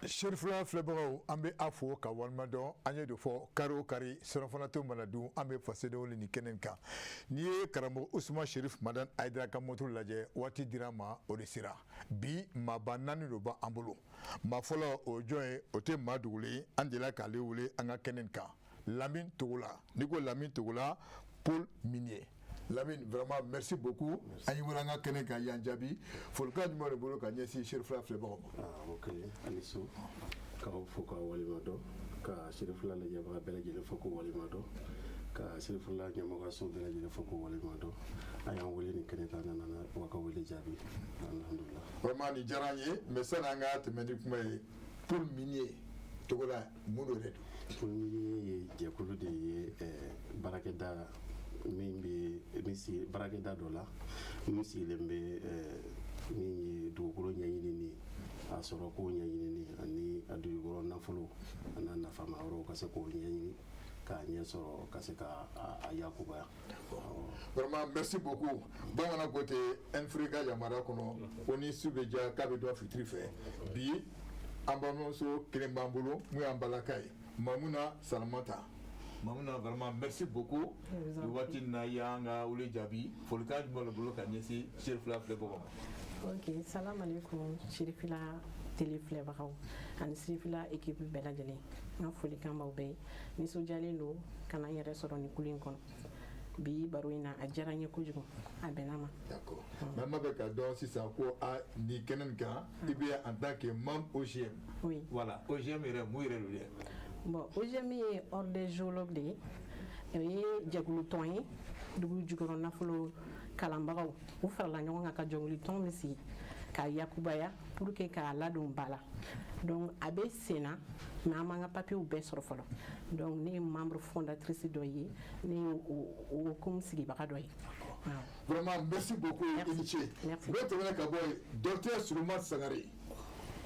Sherifula filɛbagaw an bɛ a fo ka walimadɔn an ye de fɔ kari o kari sɔrɔfanatɔ mana dun an bɛ fasedenw ni kɛnɛ kan n'i ye karamɔgɔ Usman Sherif Madan Ayidara ka moto lajɛ waati dira ma o de sera bi maaba 4 de b'an bolo maa fɔlɔ o jɔn ye o tɛ maa dogolen an delila k'ale wele an ka kɛnɛ kan Lamine Togola n'i ko Lamine Togola Paul Minier Lamine, vraiment merci beaucoup. Ani wala nga kene ka yan jabi. Folka jumɛn de bolo ka ɲɛsin Sherifula filɛbagaw ma. Ok, ani so. K'aw fo k'aw waleɲumandɔn, ka Sherifula lajɛbaga bɛɛ lajɛlen fo k'u waleɲumandɔn, ka Sherifula ɲɛmɔgɔso bɛɛ lajɛlen fo k'u waleɲumandɔn. An y'an wele nin kɛnɛ kan nana wa ka wele jaabi. Alhamdulillah. Vraiment ni diyara an ye, mais sani an ka tɛmɛ ni kuma ye, Paul Minier Togola mun de don? Paul Minier ye jɛkulu de ye baarakɛda min bɛ baarakɛda dɔ la min sigilen bɛ min ye dugukolo ɲɛɲinini a sɔrɔ ko ɲɛɲinini ani a dugukolo nafolo a n'a nafama yɔrɔw ka se k'o ɲɛɲini k'a ɲɛ sɔrɔ ka se ka yakubaya. Vraiment merci beaucoup. Bamanan ko ten Afrika yamaruya kɔnɔ ko ni su bɛ diya k'a bɛ dɔn fitiri fɛ bi an balimamuso kelen b'an bolo mun y'an balaka ye Mamuna Salamata. Mamuna vraiment merci beaucoup. Waati na y'an ka wele jaabi folikan jumɛn de bolo ka ɲɛsin Sherifula filɛbagaw ma. Ok, salam alaikum Sherifula télé filɛbagaw ani Sherifula équipe bɛɛ lajɛlen n ka folikan b'aw bɛɛ ye nisɔndiyalen don ka na n yɛrɛ sɔrɔ nin kulu in kɔnɔ bi baro in na a diyara n ye kojugu a bɛnna ma. D'accord. Mais ma bɛ ka dɔn sisan ko a ni kɛnɛ nin kan i bɛ en tant que membre OGM. Oui. Voilà OGM yɛrɛ mun yɛrɛ don dɛ. Bon OGM ye ordre des géologues de ye o ye jɛkulutɔn ye dugu jukɔrɔ nafolo kalanbagaw u farala ɲɔgɔn kan ka jɛkulutɔn min sigi k'a yakubaya pour que k'a ladon ba la donc a bɛ sen na mais an m'an ka papiers bɛɛ sɔrɔ fɔlɔ donc ne ye membre fondatrice dɔ ye ne ye o comme sigibaga dɔ ye. Vraiment merci beaucoup i ni ce. Merci. N bɛ tɛmɛ ka bɔ yen docteur Suleman Sangare.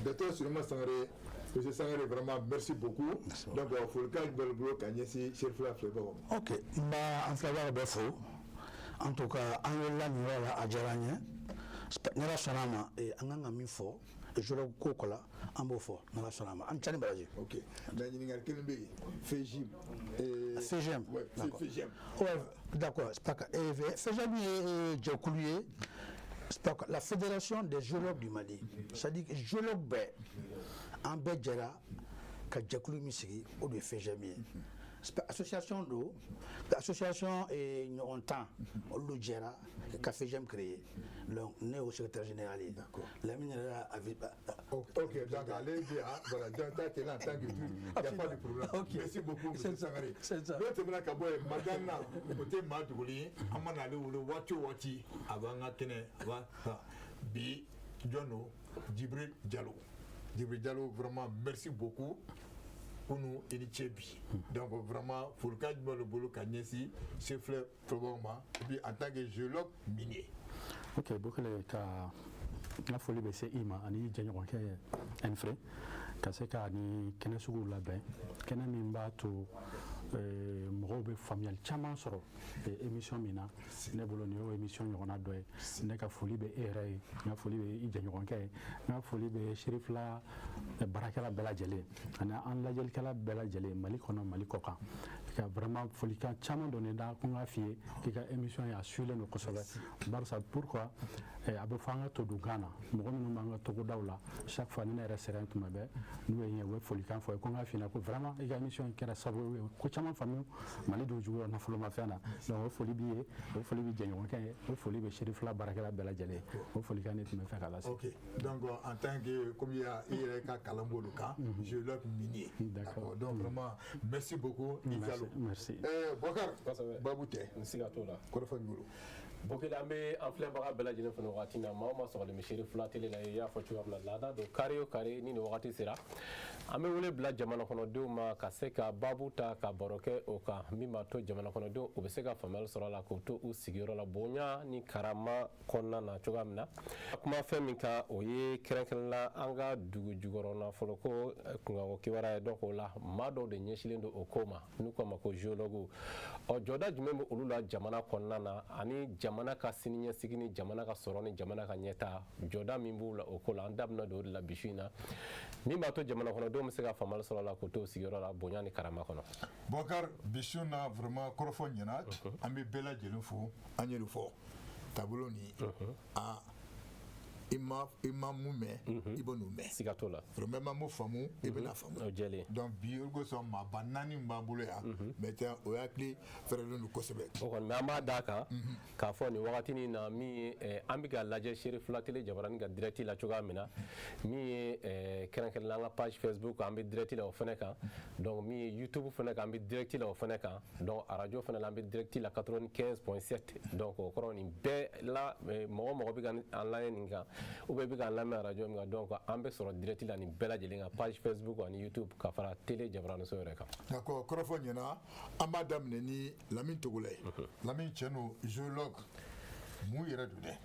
Docteur Suleman Sangare, monsieur Sangare vraiment merci beaucoup. Donc folikan jumɛn de bolo ka ɲɛsin Sherifula filɛbagaw ma. Ok, n b'a an filɛbagaw bɛɛ fo en tout cas an wulila nin yɔrɔ la a diyara n ye n'Ala sɔnna a ma an kan ka min fɔ géologue ko kɔ la an b'o fɔ n'Ala sɔnna a ma an cani baraji. Ok, na ɲininkali kelen bɛ yen FEGIM. FEGIM. Ouais, c'est FEGIM. Ouais, d'accord, c'est pas que FEGIM ye jɛkulu ye. La Fédération des géologues du Mali, c'est-à-dire que géologue bɛɛ an bɛɛ jɛra ka jɛkulu min sigi o de ye FEGIM ye. Association do association ɲɔgɔn tan olu jɛra ka FEGIM créer donc ne y'o secrétaire général ye. Lamine yɛrɛ Ok, donc allez bien, voilà, donc t'as été là en tant que juge, il n'y a pas de problème. Merci beaucoup, monsieur Sangare. C'est ça. Nous sommes ka bɔ yen Madana o tɛ maa dogolen ye an mana ale wele waati o waati a b'an ka kɛnɛ a b'a bi jɔn don Djibril Diallo. Djibril Diallo vraiment merci beaucoup. Kunu i ni ce bi donc vraiment folikan jumɛn de bolo ka ɲɛsin Sherifula filɛbagaw ma et puis en tant que géologue minier. Ok, Bokele ka n ka foli bɛ se i ma ani jɛɲɔgɔnkɛ Enfré ka se ka ni kɛnɛ suguw labɛn kɛnɛ min b'a to mɔgɔw bɛ faamuyali caman sɔrɔ émission min na ne bolo nin y'o émission ɲɔgɔnna dɔ ye ne ka foli bɛ e yɛrɛ ye n ka foli bɛ i jɛɲɔgɔnkɛ ye n ka foli bɛ Sherifula baarakɛla bɛɛ lajɛlen ani an lajɛlikɛla bɛɛ lajɛlen Mali kɔnɔ Mali kɔ kan ka vraiment folikan caman dɔ ne da ko n k'a f'i ye k'i ka émission ye a suilen don kosɛbɛ barisa pourquoi a bɛ fɔ an ka to dunkan na mɔgɔ minnu b'an ka togodaw la chaque fois ni ne yɛrɛ sera yen tuma bɛɛ n'u ye n ye u bɛ folikan fɔ ye ko n k'a f'i ɲɛna ko vraiment i ka émission in kɛra sababu ye ko caman faamu Mali dun juguyɔrɔ nafolomafɛn na donc o foli b'i ye o foli bɛ jɛɲɔgɔnkɛ ye o foli bɛ Sherifula baarakɛla bɛɛ lajɛlen ye o folikan ne tun bɛ fɛ k'a lase. Ok, donc en tant que comme i yɛrɛ ka kalan b'olu kan géologue minier. D'accord, donc vraiment merci beaucoup i Diallo. Merci. Bokar Babu tɛ siga t'o la kɔrɔfɔ b'i bolo. Bokele an bɛ an filɛbaga bɛɛ lajɛlen fana wagati na maa o maa sɔgɔlen bɛ Sherifula télé la i y'a fɔ cogoya min na laada don kare o kare ni nin wagati sera an bɛ wele bila jamana kɔnɔdenw ma ka se ka baabu ta ka baro kɛ o kan min b'a to jamana kɔnɔdenw u bɛ se ka faamuyali sɔrɔ a la k'u to u sigiyɔrɔ la bonya ni karama kɔnɔna na cogoya min na kuma fɛn min kan o ye kɛrɛnkɛrɛnnenya an ka dugu jukɔrɔ nafolo ko kunkanko kibaruya ye donc o la maa dɔw de ɲɛsinnen don o ko ma n'u k'a ma ko géologue ɔ jɔda jumɛn bɛ olu la jamana kɔnɔna na ani jamana ka siniɲɛsigi ni jamana ka sɔrɔ ni jamana ka ɲɛta jɔda min b'u la o ko la an da bɛna don o de la bi su in na min b'a to jamana kɔnɔdenw bɛ se ka faamali sɔrɔ a la k'o to o sigiyɔrɔ la bonya ni karama kɔnɔ. Bokar bi su in na vraiment kɔrɔfɔ ɲɛna an bɛ bɛɛ lajɛlen fo an ye nin fɔ taabolo ni i ma mun mɛn i bɛ n'o mɛn siga t'o la vraiment ma mun faamu i bɛna faamu o jɛlen donc bi o kosɔn maaba 4 min b'an bolo yan mais tɛ o hakili fɛrɛlen don kosɛbɛ o kɔni mais an b'a d'a kan k'a fɔ nin wagati na min ye an bɛ ka lajɛ Seri Fula Tele Jabaranin ka direct la cogoya min na min ye kɛrɛnkɛrɛnnenya an ka page Facebook an bɛ direct la o fɛnɛ kan donc min ye YouTube fɛnɛ kan an bɛ direct la o fɛnɛ kan donc radio fɛnɛ la an bɛ direct la 95.7 donc o kɔrɔ nin bɛɛ la mɔgɔ mɔgɔ bɛ ka an lamɛn nin kan ou bien bɛ ka an lamɛn radio min kan donc an bɛ sɔrɔ direct la nin bɛɛ lajɛlen kan page Facebook ani YouTube ka fara Tele Jabaraninso yɛrɛ kan. d'accord kɔrɔfɔ ɲɛna an b'a daminɛ ni Lamine Togola ye Lamine cɛ no géologue mun yɛrɛ don dɛ.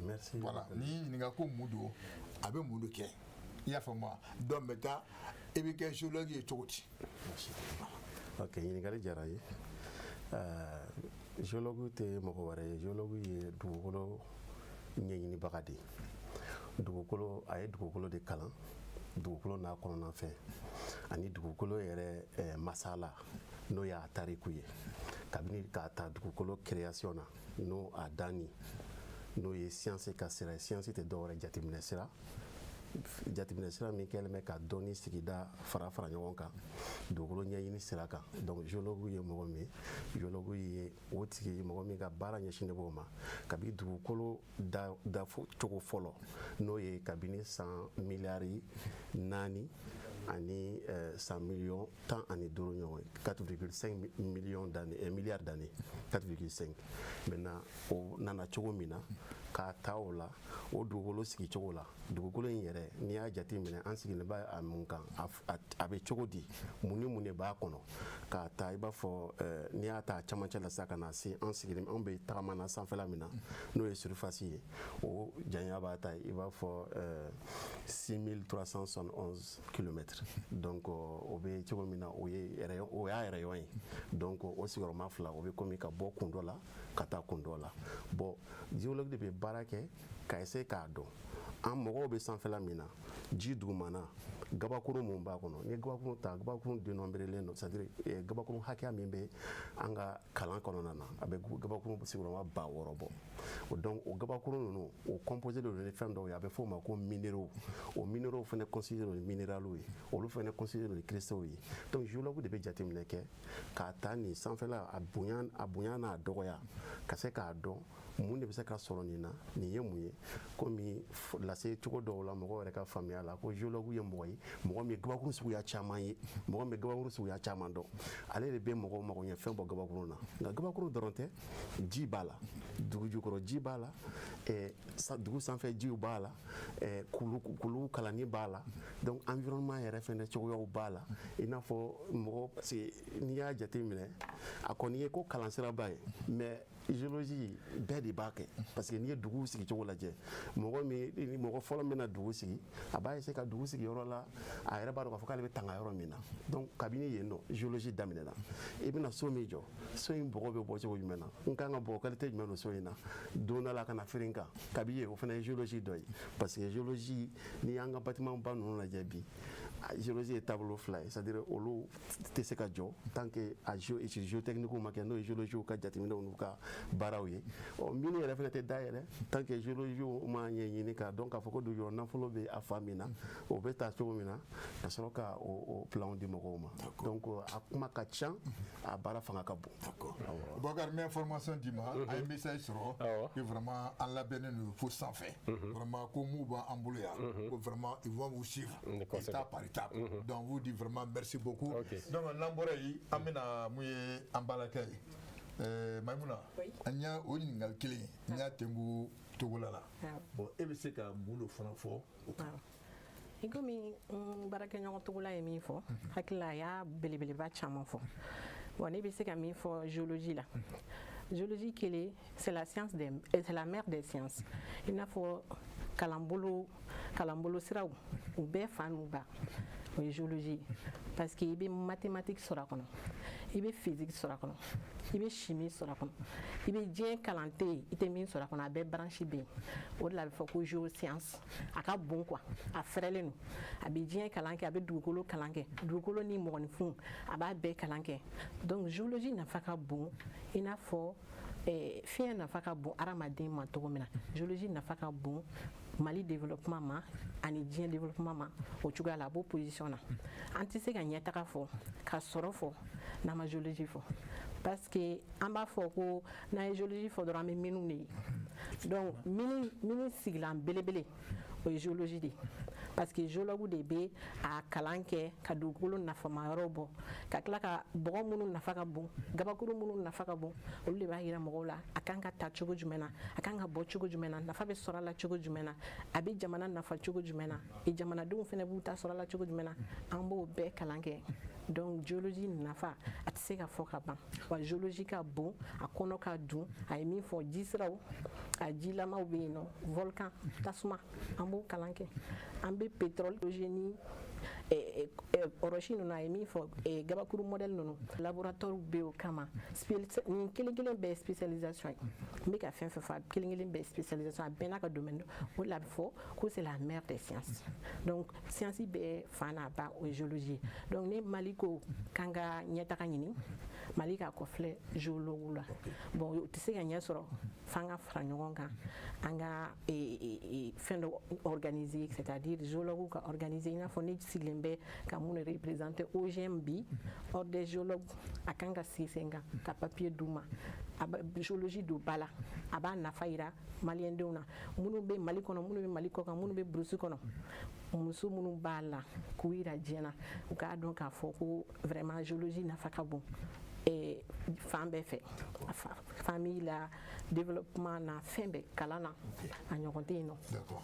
Merci. Voilà ni ɲininka ko mun don a bɛ mun de kɛ i y'a faamu wa donc maintenant i bɛ kɛ géologue ye cogo di. Ok ɲininkali diyara n ye géologue tɛ mɔgɔ wɛrɛ ye géologue ye dugukolo ɲɛɲinibaga de ye dugukolo a ye dugukolo de kalan dugukolo n'a kɔnɔna fɛn ani dugukolo yɛrɛ masala n'o y'a tariku ye kabini k'a ta dugukolo création na n'o a danni n'o ye science ka sira ye science tɛ dɔwɛrɛ jateminɛ sira min kɛlen bɛ ka dɔnni sigida fara ɲɔgɔn kan dugukolo ɲɛɲini sira kan donc géologue ye mɔgɔ min ye géologue ye o tigi ye mɔgɔ min ka baara ɲɛsinnen b'o ma kabini dugukolo da cogo fɔlɔ n'o ye kabini san miliyari 4 ani san miliyɔn 15 ɲɔgɔn 4,5 milliards d'années 4,5 maintenant o nana cogo min na k'a ta o la o dugukolo sigi cogo la dugukolo in yɛrɛ n'i y'a jate minɛ an sigilen b'a a mun kan a bɛ cogo di mun ni mun de b'a kɔnɔ k'a ta i b'a fɔ n'i y'a ta a camancɛ la sa ka na se an sigilen an bɛ tagamana sanfɛla min na n'o ye surface ye o janya b'a ta i b'a fɔ 6371 km donc o bɛ cogo min na o y'a rayon ye donc o sigiyɔrɔma 2 o bɛ komi ka bɔ kun dɔ la ka taa kun dɔ la bon géologue de bɛ baara kɛ ka essayer k'a dɔn an mɔgɔw bɛ sanfɛla min na ji dugumana gabakuru mun b'a kɔnɔ ni ye gabakuru ta gabakuru dénombrelen don c'est à dire gabakuru hakɛya min bɛ an ka kalan kɔnɔna na a bɛ gabakuru sigiyɔrɔma 600 bɔ donc o gabakuru ninnu o composé de ni fɛn dɔw ye a bɛ f'o ma ko minéraux o minéraux fana constitué don ni minéraux ye olu fana constitué don ni cristaux ye donc géologue de bɛ jateminɛ kɛ k'a ta nin sanfɛla a bonya n'a dɔgɔya ka se k'a dɔn mun de bɛ se ka sɔrɔ nin na nin ye mun ye komi lase cogo dɔw la mɔgɔ yɛrɛ ka faamuya la ko géologue ye mɔgɔ ye mɔgɔ min ye gabakuru suguya caman ye mɔgɔ min bɛ gabakuru suguya caman dɔn ale de bɛ mɔgɔw mago ɲɛ fɛn bɔ gabakuru na nka gabakuru dɔrɔn tɛ ji b'a la dugu jukɔrɔ ji b'a la dugu sanfɛ jiw b'a la kulu kalanni b'a la donc environnement yɛrɛ fɛnɛ cogoyaw b'a la i n'a fɔ mɔgɔ parce que n'i y'a jate minɛ a kɔni ye ko kalansiraba ye mais géologie bɛɛ de b'a kɛ parce que n'i ye dugu sigi cogo lajɛ mɔgɔ fɔlɔ min na dugu sigi a b'a essayer ka dugu sigi yɔrɔ la a yɛrɛ b'a dɔn k'a fɔ k'ale bɛ tanga yɔrɔ min na donc kabini yen nɔ géologie daminɛna i bɛna so min jɔ so in bɔgɔ bɛ bɔ cogo jumɛn na n kan ka bɔgɔ qualité jumɛn don so in na don dɔ la ka na feere n kan kabi yen o fana ye géologie dɔ ye parce que géologie n'i y'an ka bâtiment ba ninnu lajɛ bi géologie ye taabolo 2 ye c'est à dire olu tɛ se ka jɔ tant que a géotechnique ma kɛ n'o ye géologie ka jateminɛw n'u ka baaraw ye minnu yɛrɛ fana tɛ da yɛlɛ tant que géologie ma ɲɛɲini k'a dɔn k'a fɔ ko dugukɔrɔ nafolo bɛ a fa min na o bɛ taa cogo min na ka sɔrɔ ka o plan di mɔgɔw ma donc a kuma ka ca a baara fanga ka bon. Bokar n bɛ information d'i ma a ye message sɔrɔ que vraiment an labɛnnen don fo sanfɛ vraiment ko mun b'an bolo yan ko vraiment ils vont vous suivre étape par étape donc vous dit vraiment merci beaucoup donc n'an bɔra yen an bɛna mun ye an balakɛ ye. Maimouna an y'a o ɲininkali kelen n y'a tɛnku Togola la bon e bɛ se ka mun de fana fɔ o kan. I komi baarakɛɲɔgɔn Togola ye min fɔ hakili la a y'a belebeleba caman fɔ bon ne bɛ se ka min fɔ géologie la géologie kelen c'est la mère des sciences i n'a fɔ kalanbolo siraw u bɛɛ fa n'u ba o ye géologie parce que i bɛ mathématique sɔrɔ a kɔnɔ i bɛ physique sɔrɔ a kɔnɔ i bɛ chimie sɔrɔ a kɔnɔ i bɛ diɲɛ kalan tɛ yen i tɛ min sɔrɔ a kɔnɔ a bɛɛ branche bɛ yen o de la a bɛ fɔ ko géoscience a ka bon quoi a fɛrɛlen don a bɛ diɲɛ kalan kɛ a bɛ dugukolo kalan kɛ dugukolo ni mɔgɔninfin a b'a bɛɛ kalan kɛ donc géologie nafa ka bon i n'a fɔ fiɲɛ nafa ka bon hadamaden ma cogo min na géologie nafa ka bon Mali développement ma ani diɲɛ développement ma o cogoya la a b'o position na an tɛ se ka ɲɛtaga fɔ ka sɔrɔ fɔ n'an ma géologie fɔ parce que an b'a fɔ ko n'an ye géologie fɔ dɔrɔn an bɛ miniw de ye donc mini sigilan belebele o ye géologie de ye parce que géologue de bɛ a kalan kɛ ka dugukolo nafama yɔrɔ bɔ ka tila ka bɔgɔ minnu nafa ka bon gabakuru minnu nafa ka bon olu de b'a yira mɔgɔw la a kan ka ta cogo jumɛn na a kan ka bɔ cogo jumɛn na nafa bɛ sɔrɔ a la cogo jumɛn na a bɛ jamana nafa cogo jumɛn na jamanadenw fana b'u ta sɔrɔ a la cogo jumɛn na an b'o bɛɛ kalan kɛ donc géologie nafa a tɛ se ka fɔ ka ban wa géologie ka bon a kɔnɔ ka dun a ye min fɔ jisiraw a jilamaw bɛ yen nɔ volcan tasuma an b'o kalan kɛ an bɛ pétrole génie ɔrɔsi ninnu a ye min fɔ gabakuru modèle ninnu laboratoire bɛ o kama nin kelen kelen bɛɛ ye spécialisation ye n bɛ ka fɛn fɛn fɔ a kelen kelen bɛɛ ye spécialisation a bɛɛ n'a ka domaine o de la a bɛ fɔ ko c'est la mère des sciences donc science bɛɛ fan n'a ba o ye géologie donc ni Mali ko k'an ka ɲɛtaga ɲini Mali k'a kɔfilɛ géologue la bon o tɛ se ka ɲɛ sɔrɔ f'an ka fara ɲɔgɔn kan an ka fɛn dɔ organiser c'est-à-dire géologue ka organiser i n'a fɔ ne sigilen bɛ ka mun représenter OGM bi ordre des géologues a kan ka sigi sen kan ka papier d'u ma a bɛ géologie don ba la a b'a nafa yira maliyɛndenw na minnu bɛ Mali kɔnɔ minnu bɛ Mali kɔ kan minnu bɛ burusi kɔnɔ muso minnu b'a la k'u yira diɲɛ na u k'a dɔn k'a fɔ ko vraiment géologie nafa ka bon fan bɛɛ fɛ famille la développement na fɛn bɛɛ kalan na a ɲɔgɔn tɛ yen nɔ. D'accord.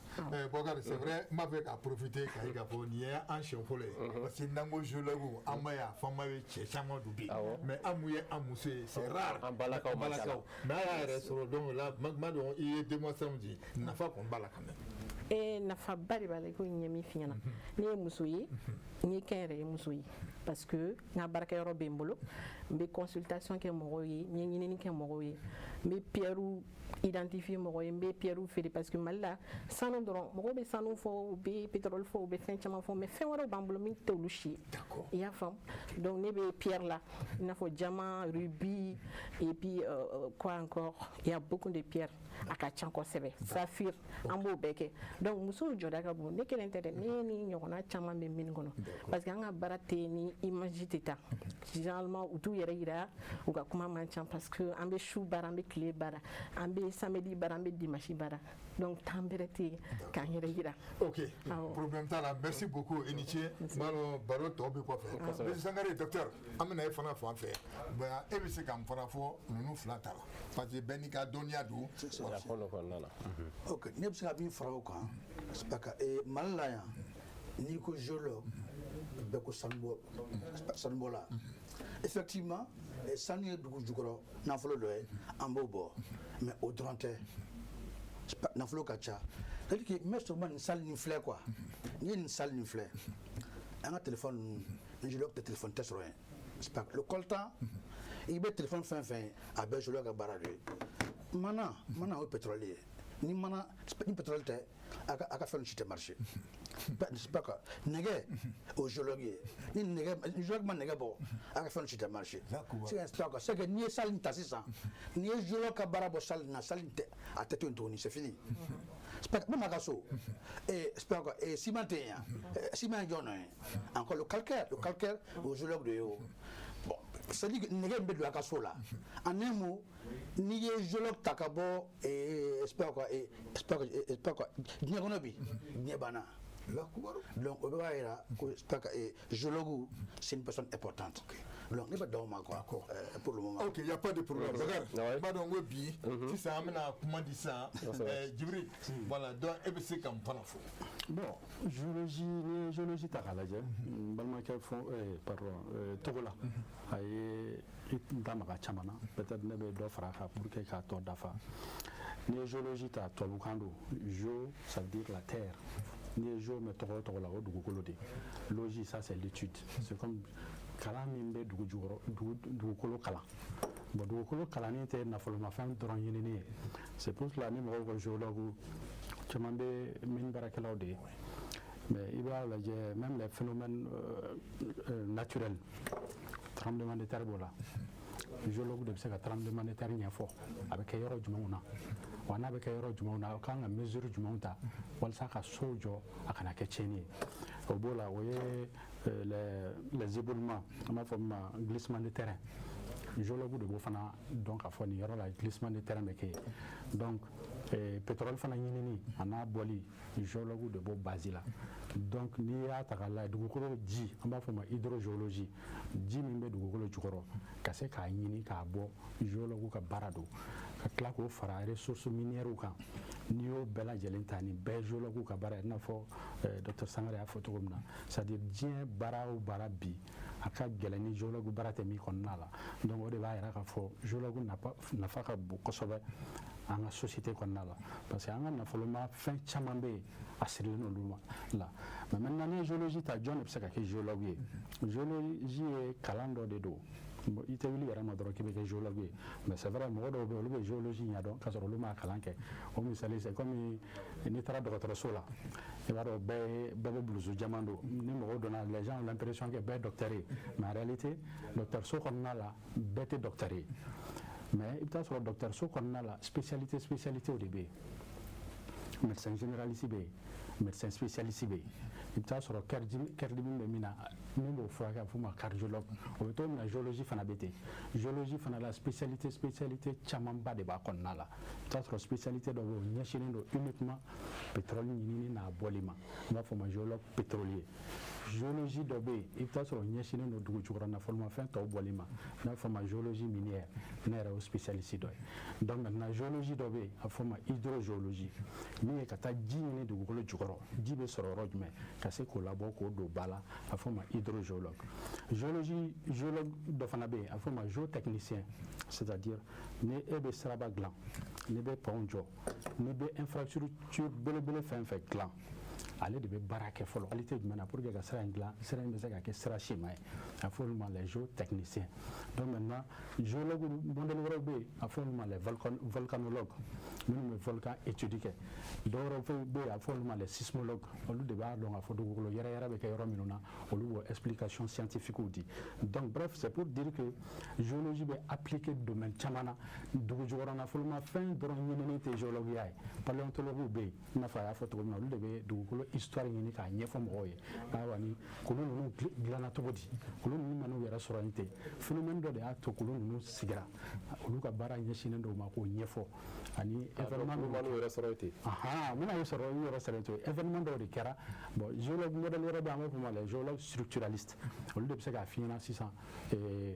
Bokari, c'est vrai, n b'a fɛ ka profiter k'a ye k'a fɔ nin ye an siɲɛ fɔlɔ ye parce que n'an ko géologue an b'a ye a fɔ an b'a ye cɛ caman don bi mais an mun ye an muso ye c'est rare an balakaw mais a y'a yɛrɛ sɔrɔ donc là ma dɔn i ye démonstration di nafa kɔni b'a la quand même. Nafaba de b'a la i ko n ye min f'i ɲɛna ne ye muso ye n ye kɛnyɛrɛye muso ye parce que n ka baarakɛyɔrɔ bɛ n bolo n bɛ consultation kɛ mɔgɔw ye n ye ɲinini kɛ mɔgɔw ye n bɛ pierres identifier mɔgɔw ye n bɛ pierres feere parce que Mali la sanu dɔrɔn mɔgɔw bɛ sanu fɔ u bɛ pétrole fɔ u bɛ fɛn caman fɔ mais fɛn wɛrɛw b'an bolo min tɛ olu si ye i y'a faamu donc ne bɛ pierre la i n'a fɔ diamant rubis et puis quoi encore il y a beaucoup de pierres a ka ca kosɛbɛ saphir an b'o bɛɛ kɛ donc musow jɔda ka bon ne kelen tɛ dɛ ne ni ɲɔgɔnna caman bɛ mine kɔnɔ parce que an ka baara tɛ ni image tɛ ta généralement u t'u yɛrɛ yira u ka kuma man ca parce que an bɛ su baara an bɛ tile baara an bɛ samedi baara an bɛ dimanche baara donc temps bɛrɛ tɛ yen k'an yɛrɛ yira. Ok, problème t'a la, merci beaucoup i ni ce n b'a dɔn baro tɔ bɛ kɔfɛ monsieur Sangare docteur an bɛna e fana fan fɛ e bɛ se ka n fana fɔ ninnu fila ta la parce que bɛɛ n'i ka dɔnniya don. Ok, ne bɛ se ka min fara o kan c'est que Mali la yan n'i ko géologue bɛɛ ko sanubɔla effectivement sanu ye dugu jukɔrɔ nafolo dɔ ye an b'o bɔ mais o dɔrɔn tɛ nafolo ka ca c'est-à-dire que n bɛ sɔrɔ nin salle nin filɛ quoi n'i ye nin salle nin filɛ an ka téléphone ninnu ni géologue tɛ téléphone tɛ sɔrɔ yen c'est pas le coltan i bɛ téléphone fɛn fɛn ye a bɛɛ géologue ka baara de ye mana o ye pétrole ye ni pétrole tɛ a ka fɛn si tɛ marché c'est pas que nɛgɛ o géologue ye ni géologue ma nɛgɛ bɔ a ka fɛn si tɛ marché c'est que n'i ye salle in ta sisan n'i ye géologue ka baara bɔ salle in na salle in tɛ a tɛ to yen tuguni c'est fini même a ka so ciment tɛ yen yan ciment ye jɔn nɔ ye encore le calcaire o géologue de ye o bon c'est-à-dire que nɛgɛ min bɛ don a ka so la en un mot n'i ye géologue ta ka bɔ diɲɛ kɔnɔ bi diɲɛ banna donc o b'a yira ko géologue c'est une personne importante donc ne bɛ d'aw ma quoi pour le moment. Ok, il y a pas de problème. Bakari, ba dɔn ko bi sisan an bɛna kuma di sisan Djibril voilà donc e bɛ se ka n fana fɔ. Bon, ni géologie ta k'a lajɛ n balimakɛ pardon Togola a ye n da maga caman na peut-être ne bɛ dɔ fara a kan pour que k'a tɔ dafa ni ye géologie ta tubabukan don geo ça veut dire la terre ni ye jo mɛ tɔgɔ o tɔgɔ la o dugukolo de logi ça c'est l'étude c'est comme kalan min bɛ dugukolo kalan bon dugukolo kalanni tɛ nafolomafɛn dɔrɔn ɲinini ye c'est pour cela ni mɔgɔw ko géologue caman bɛ mine baarakɛlaw de ye mais i b'a lajɛ même les phénomènes naturels tremblement de terre b'o la géologue de bɛ se ka tremblement de terre ɲɛfɔ a bɛ kɛ yɔrɔ jumɛnw na wa n'a bɛ kɛ yɔrɔ jumɛnw na a kan ka mesure jumɛnw ta walasa ka sow jɔ a kana kɛ tiɲɛni ye o b'o la o ye les éboulements an b'a fɔ min ma glissement de terrain géologue de b'o fana dɔn k'a fɔ nin yɔrɔ la glissement de terrain bɛ kɛ yen donc pétrole fana ɲinini a n'a bɔli géologue de b'o base la donc n'i y'a ta k'a lajɛ dugukolo ji an b'a fɔ o ma hydrogéologie ji min bɛ dugukolo jukɔrɔ ka se k'a ɲini k'a bɔ géologue ka baara don ka tila k'o fara ressources minières kan n'i y'o bɛɛ lajɛlen ta nin bɛɛ géologue ka baara ye i n'a fɔ docteur Sangare y'a fɔ cogo min na c'est à dire diɲɛ baara o baara bi a ka gɛlɛn ni géologue baara tɛ min kɔnɔna la donc o de b'a yira k'a fɔ géologue nafa ka bon kosɛbɛ an ka société kɔnɔna la parce que an ka nafoloma fɛn caman bɛ yen a sirilen olu ma la mais maintenant ni ye géologie ta jɔn de bɛ se ka kɛ géologue ye géologie ye kalan dɔ de don i tɛ wuli yɛrɛ ma dɔrɔn k'i bɛ kɛ géologue ye mais c'est vrai mɔgɔ dɔw bɛ yen olu bɛ géologie ɲɛdɔn k'a sɔrɔ olu ma kalan kɛ o misali c'est comme n'i taara dɔgɔtɔrɔso la i b'a dɔn bɛɛ bɛ bulusu jɛman don ni mɔgɔw donna les gens ont l'impression que bɛɛ ye docteur ye mais en réalité docteur so kɔnɔna la bɛɛ tɛ docteur ye mais i bɛ taa sɔrɔ docteur so kɔnɔna la spécialité o de bɛ yen médecin généraliste bɛ yen médecin spécialiste bɛ yen i bɛ taa sɔrɔ kɛridimi bɛ min na min b'o furakɛ a bɛ f'o ma cardiologue o bɛ to min na géologie fana bɛ ten géologie fana la spécialité camanba de b'a kɔnɔna la i bɛ taa sɔrɔ spécialité dɔ bɛ yen o ɲɛsinnen don uniquement pétrole ɲinini n'a bɔli ma an b'a fɔ o ma géologue pétrolier géologie dɔ bɛ yen i bɛ taa sɔrɔ ɲɛsinnen don dugu jukɔrɔ nafolomafɛn tɔw bɔli ma n'a bɛ fɔ o ma géologie minière ne yɛrɛ y'o spécialiste dɔ ye donc maintenant géologie dɔ bɛ yen a bɛ fɔ o ma hydrogéologie min ye ka taa ji ɲini dugukolo jukɔrɔ ji bɛ sɔrɔ yɔrɔ jumɛn ka se k'o labɔ k'o don ba la a bɛ fɔ o ma hydrogéologue géologue dɔ fana bɛ yen a bɛ fɔ o ma géotechnicien c'est-à-dire ni e bɛ siraba dilan ni bɛ pɔnw jɔ ni bɛ infrastructure belebele fɛn fɛn dilan ale de bɛ baara kɛ fɔlɔ qualité jumɛn na pour que ka sira in dilan sira in bɛ se ka kɛ sira siman ye a fɔ olu ma les géotechniciens donc maintenant géologue modèle wɛrɛw bɛ yen a fɔ olu ma les volcanologues minnu bɛ volcan étude kɛ dɔwɛrɛw bɛ yen a fɔ olu ma les sismologues olu de b'a dɔn k'a fɔ dugukolo yɛrɛ bɛ kɛ yɔrɔ minnu na olu b'o explication scientifique di donc bref c'est pour dire que géologie bɛ appliquer domaine caman na dugu jukɔrɔ nafolomafɛn dɔrɔn ɲinini tɛ géologueya ye paléontologues bɛ yen i n'a fɔ a y'a fɔ cogo min na olu de bɛ dugukolo histoire ɲini k'a ɲɛfɔ mɔgɔw ye ayiwa ni kulu ninnu dilanna cogo di kulu ninnu ma n'u yɛrɛ sɔrɔ yen ten phénomène dɔ de y'a to kulu ninnu sigira olu ka baara ɲɛsinnen dɔw ma k'o ɲɛfɔ ani événement dɔw n'u yɛrɛ sɔrɔ yen ten n bɛna y'o sɔrɔ u yɛrɛ sɔrɔ yen ten événement dɔw de kɛra bon géologue modèle wɛrɛ bɛ yen an b'a fɔ o ma les géologues structuralistes olu de bɛ se k'a f'i ɲɛna sisan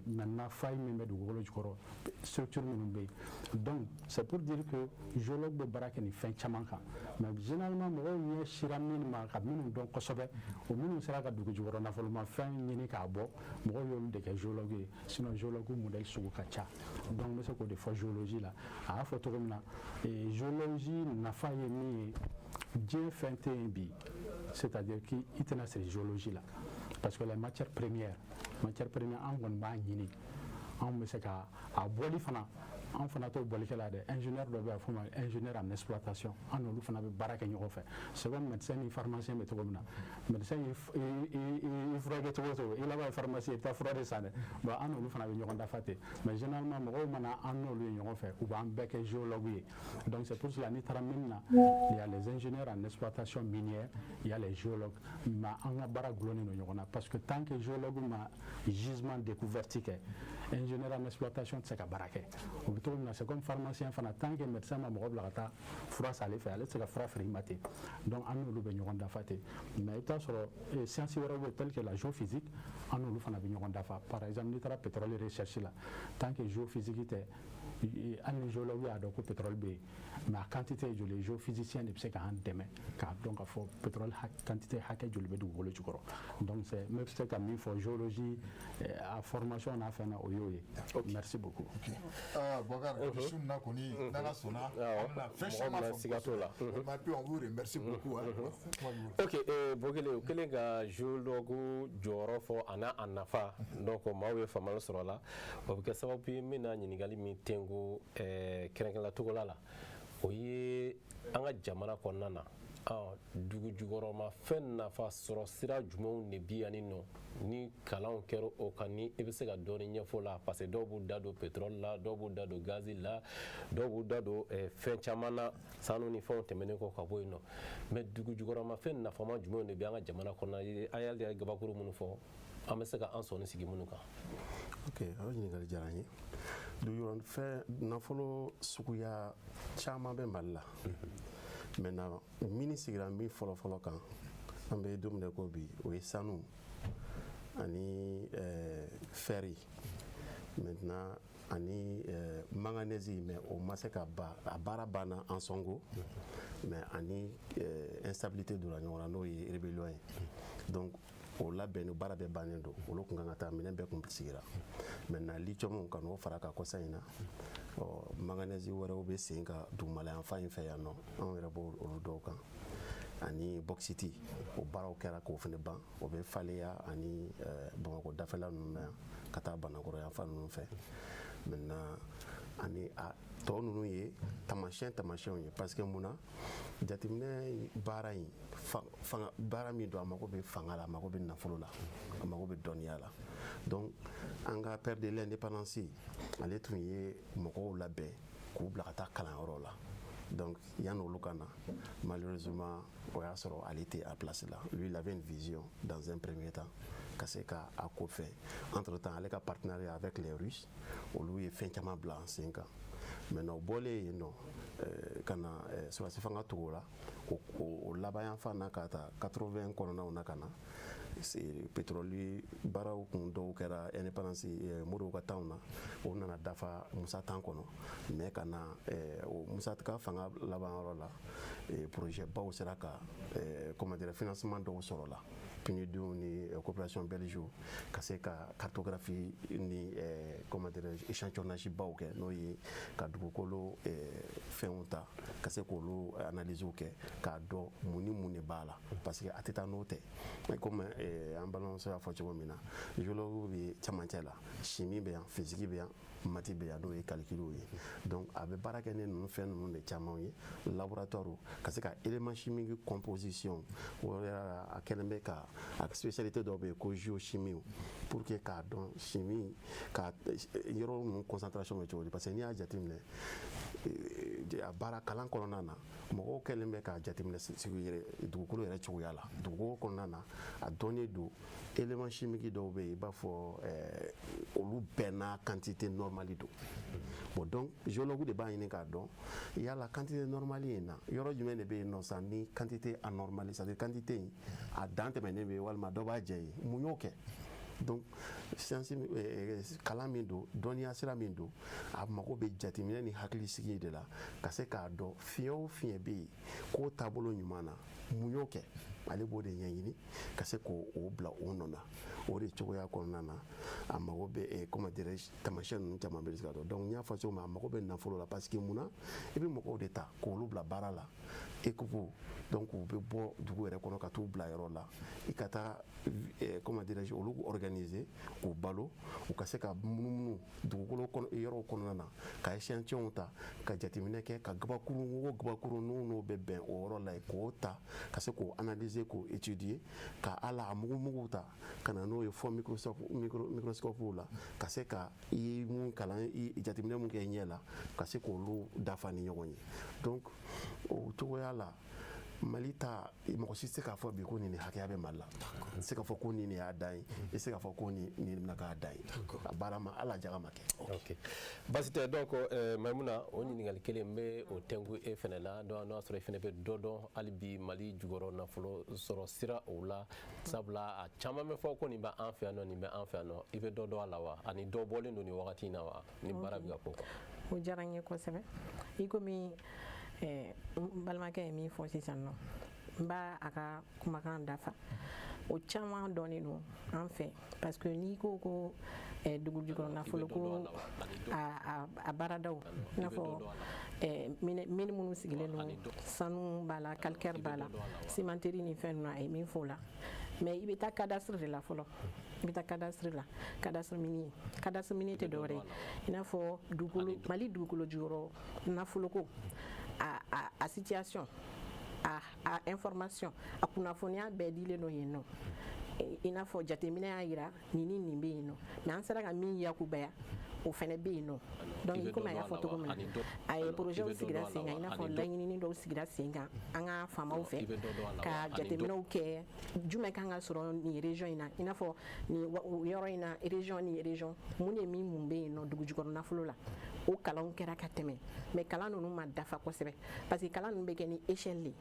maintenant faille min bɛ dugukolo jukɔrɔ structure minnu bɛ yen donc c'est pour dire que géologue bɛ baara kɛ nin fɛn caman kan mais généralement mɔgɔw ɲɛ sira min ma ka minnu dɔn kosɛbɛ o minnu sera ka dugu jukɔrɔ nafolomafɛn ɲini k'a bɔ mɔgɔw y'olu de kɛ géologue ye sinon géologue modèle sugu ka ca donc n bɛ se k'o de fɔ géologie la a y'a fɔ cogo min na géologie nafa ye min ye diɲɛ fɛn tɛ yen bi c'est-à-dire k'i tɛna siri géologie la parce que les matières premières an kɔni b'a ɲini anw bɛ se ka a bɔli fana an fana t'o bɔlikɛla dɛ ingénieur dɔ bɛ yen a fɔ o ma ingénieur en exploitation an n'olu fana bɛ baara kɛ ɲɔgɔn fɛ c'est comme médecin ni pharmacien bɛ cogo min na médecin i furakɛ cogo o cogo i laban ye pharmacie i bɛ taa fura de san dɛ bon an n'olu fana bɛ ɲɔgɔn dafa ten mais généralement mɔgɔw mana an n'olu ye ɲɔgɔn fɛ u b'an bɛɛ kɛ géologue ye donc c'est pour cela n'i taara mine na il y a les ingénieurs en exploitation minière il y a les géologues mais an ka baara gulonnen don ɲɔgɔn na parce que tant que géologue ma gisement découverte kɛ ingénieur en exploitation tɛ se ka baara kɛ o bɛ cogo min na c'est comme pharmacien fana tant que médecin ma mɔgɔ bila ka taa fura san ale fɛ ale tɛ se ka fura feere i ma ten donc an n'olu bɛ ɲɔgɔn dafa ten mais i bɛ taa sɔrɔ science wɛrɛw bɛ yen tel que la géophysique an n'olu fana bɛ ɲɔgɔn dafa par exemple n'i taara pétrole recherche la tant que géophysique tɛ hali ni géologue y'a dɔn ko pétrole bɛ yen mais a quantité ye joli ye géophysicien de bɛ se k'an dɛmɛ k'a dɔn k'a fɔ pétrole quantité hakɛ joli bɛ dugukolo jukɔrɔ donc n bɛ se ka min fɔ géologie a formation n'a fɛn na o y'o ye merci beaucoup. Bokar sun na kɔni n'ala sɔnna an bɛna fɛn caman fɔ siga t'o la. on vous remercie beaucoup. Ok, Bokele o kɛlen ka géologue jɔyɔrɔ fɔ a n'a nafa donc maaw ye faamuyali sɔrɔ a la o bɛ kɛ sababu ye n bɛna ɲininkali min tɛnku kɛrɛnkɛrɛnnenya togola la o ye an ka jamana kɔnɔna na dugu jukɔrɔma fɛn nafa sɔrɔ sira jumɛnw de bi yan nɔ ni kalanw kɛra o kan ni i bɛ se ka dɔɔni ɲɛfɔ la parce que dɔw b'u da don pétrole la dɔw b'u da don gazi la dɔw b'u da don fɛn caman na sanu ni fɛnw tɛmɛnen kɔ ka bɔ yen nɔ mais dugu jukɔrɔma fɛn nafama jumɛnw de bɛ an ka jamana kɔnɔna a y'ale gabakuru minnu fɔ an bɛ se ka an sɔnni sigi minnu kan. Ok, o ɲininkali diyara n ye. Dugujukɔrɔfɛn nafolo suguya caman bɛ Mali la. Maintenant min sigira min fɔlɔ kan an bɛ don min na ko bi o ye sanu ani fɛri maintenant ani manganèse mais o ma se ka ban a baara banna en Songo mais ani instabilité donna ɲɔgɔn na n'o ye rébellion ye donc o labɛn baara bɛɛ bannen don olu kun kan ka taa minɛn bɛɛ kun sigira maintenant lithium ka n'o fara ka kɔsa in na manganèse wɛrɛw bɛ sen ka dugumala yan fan in fɛ yan nɔ anw yɛrɛ b'o olu dɔw kan ani bauxite o baaraw kɛra k'o fana ban o bɛ faleya ani Bamakɔ dafɛla ninnu na yan ka taa Banakɔrɔ yan fan ninnu fɛ maintenant ani a tɔ ninnu ye taamasiyɛnw ye parce que mun na jateminɛ baara in baara min don a mago bɛ fanga la a mago bɛ nafolo la a mago bɛ dɔnniya la donc an ka père de l'indépendance ale tun ye mɔgɔw labɛn k'u bila ka taa kalanyɔrɔ la donc yanni olu ka na malheureusement o y'a sɔrɔ ale tɛ a place la lui il avait une vision dans un premier temps ka se ka a ko fɛ entre temps ale ka partenariat avec les Russes olu ye fɛn caman bila sen kan maintenant o bɔlen yen nɔ ka na sɔrɔdasi fanga togo la o laban yan fan na ka taa 80 kɔnɔnaw na ka na pétrole baaraw kun dɔw kɛra indépendance Modibo ka temps na o nana dafa Musa temps kɔnɔ mais ka na Musa ka fanga laban yɔrɔ la projet baw sera ka comment dire financement dɔw sɔrɔ la PNUD ni coopération belge ka se ka cartographie ni comment dire échantillonnage baw kɛ n'o ye ka dugukolo fɛnw ta ka se k'olu analyse kɛ k'a dɔn mun ni mun de b'a la parce que a tɛ taa n'o tɛ comme an balimamuso y'a fɔ cogo min na géologue bɛ camancɛ la chimie bɛ yan physique bɛ yan mati bɛ yan n'o ye calcul ye donc a bɛ baara kɛ ni ninnu fɛn ninnu de caman ye laboratoire ka se ka élément chimique composition o a kɛlen bɛ ka a spécialité dɔw bɛ yen ko géochimie pour que k'a dɔn chimie ka yɔrɔ ninnu concentration bɛ cogo di parce que n'i y'a jateminɛ a baara kalan kɔnɔna na mɔgɔw kɛlen bɛ k'a jateminɛ dugukolo yɛrɛ cogoya la dugukolo kɔnɔna na a dɔnnen don élément chimique dɔw bɛ yen i b'a fɔ olu bɛɛ n'a quantité normale don bon donc géologue de b'a ɲini k'a dɔn yala quantité normale in na yɔrɔ jumɛn de bɛ yen nɔ sa ni quantité anormale c'est à dire quantité in a dan tɛmɛnen bɛ walima dɔ b'a jɛ ye mun y'o kɛ donc science kalan min don dɔnniya sira min don a mago bɛ jateminɛ ni hakilisigi de la ka se k'a dɔn fiɲɛ o fiɲɛ bɛ yen k'o taabolo ɲuman na mun y'o kɛ ale b'o de ɲɛɲini ka se k'o bila o nɔ na o de cogoya kɔnɔna na a mago bɛ comment dirais-je taamasiyɛn ninnu caman bɛ se ka dɔn donc n y'a fɔ cogo min a mago bɛ nafolo la parce que munna i bɛ mɔgɔw de ta k'olu bila baara la équipe donc u bɛ bɔ dugu yɛrɛ kɔnɔ ka t'u bila yɔrɔ la i ka taa comment dirais-je olu organiser k'u balo u ka se ka munumunu dugukolo yɔrɔw kɔnɔna na ka échantillon ta ka jateminɛ kɛ ka gabakuru n'o bɛ bɛn o yɔrɔ la k'o ta ka se k'o analyser k'o étudier ka ala a mugu ta ka na n'o ye fɔ microscope la ka se ka i ye mun kalan i jateminɛ mun kɛ i ɲɛ la ka se k'olu dafa ni ɲɔgɔn ye donc o cogoya la Mali ta mɔgɔ si se k'a fɔ bi ko nin hakɛya bɛ Mali la i se k'a fɔ ko nin y'a dan ye i se k'a fɔ ko nin bɛna k'a dan ye a baara ma ala jaga ma kɛ. Ok basi tɛ donc Maimuna o ɲininkali kelen n bɛ o tɛnku e fɛnɛ la donc n'o y'a sɔrɔ i fɛnɛ bɛ dɔ dɔn hali bi Mali jukɔrɔ nafolo sɔrɔ sira o la sabula a caman bɛ fɔ ko nin bɛ an fɛ yan nɔ nin bɛ an fɛ yan nɔ i bɛ dɔ dɔn a la wa ani dɔ bɔlen don nin wagati in na wa ni baara bɛ ka k'o kan. o diyara n ye kosɛbɛ i komi n balimakɛ ye min fɔ sisan nɔ n b'a a ka kumakan dafa o caman dɔnnen don an fɛ parce que n'i ko ko dugu jukɔrɔ nafolo ko a baaradaw i n'a fɔ mini minnu sigilen don sanu b'a la calcaire b'a la cimenterie ni fɛn ninnu a ye min fɔ o la mais i bɛ taa cadastre de la fɔlɔ i bɛ taa cadastre la cadastre mini tɛ dɔwɛrɛ ye i n'a fɔ dugukolo Mali dugukolo jukɔrɔ nafoloko a situation a information a kunnafoniya bɛɛ dilen don yen nɔ i n'a fɔ jateminɛ y'a jira nin ni nin bɛ yen nɔ mais an sera ka min yakubaya o fɛnɛ bɛ yen nɔ donc i komi a y'a fɔ cogo min na a ye projets sigira sen kan i n'a fɔ laɲinini dɔw sigira sen kan an ka faamaw fɛ ka jateminɛw kɛ jumɛn kan ka sɔrɔ nin région in na i n'a fɔ nin yɔrɔ in na région ni région mun de mun bɛ yen nɔ dugu jukɔrɔ nafolo la o kalanw kɛra ka tɛmɛ mais kalan ninnu ma dafa kosɛbɛ parce que kalan ninnu bɛ kɛ ni échelle de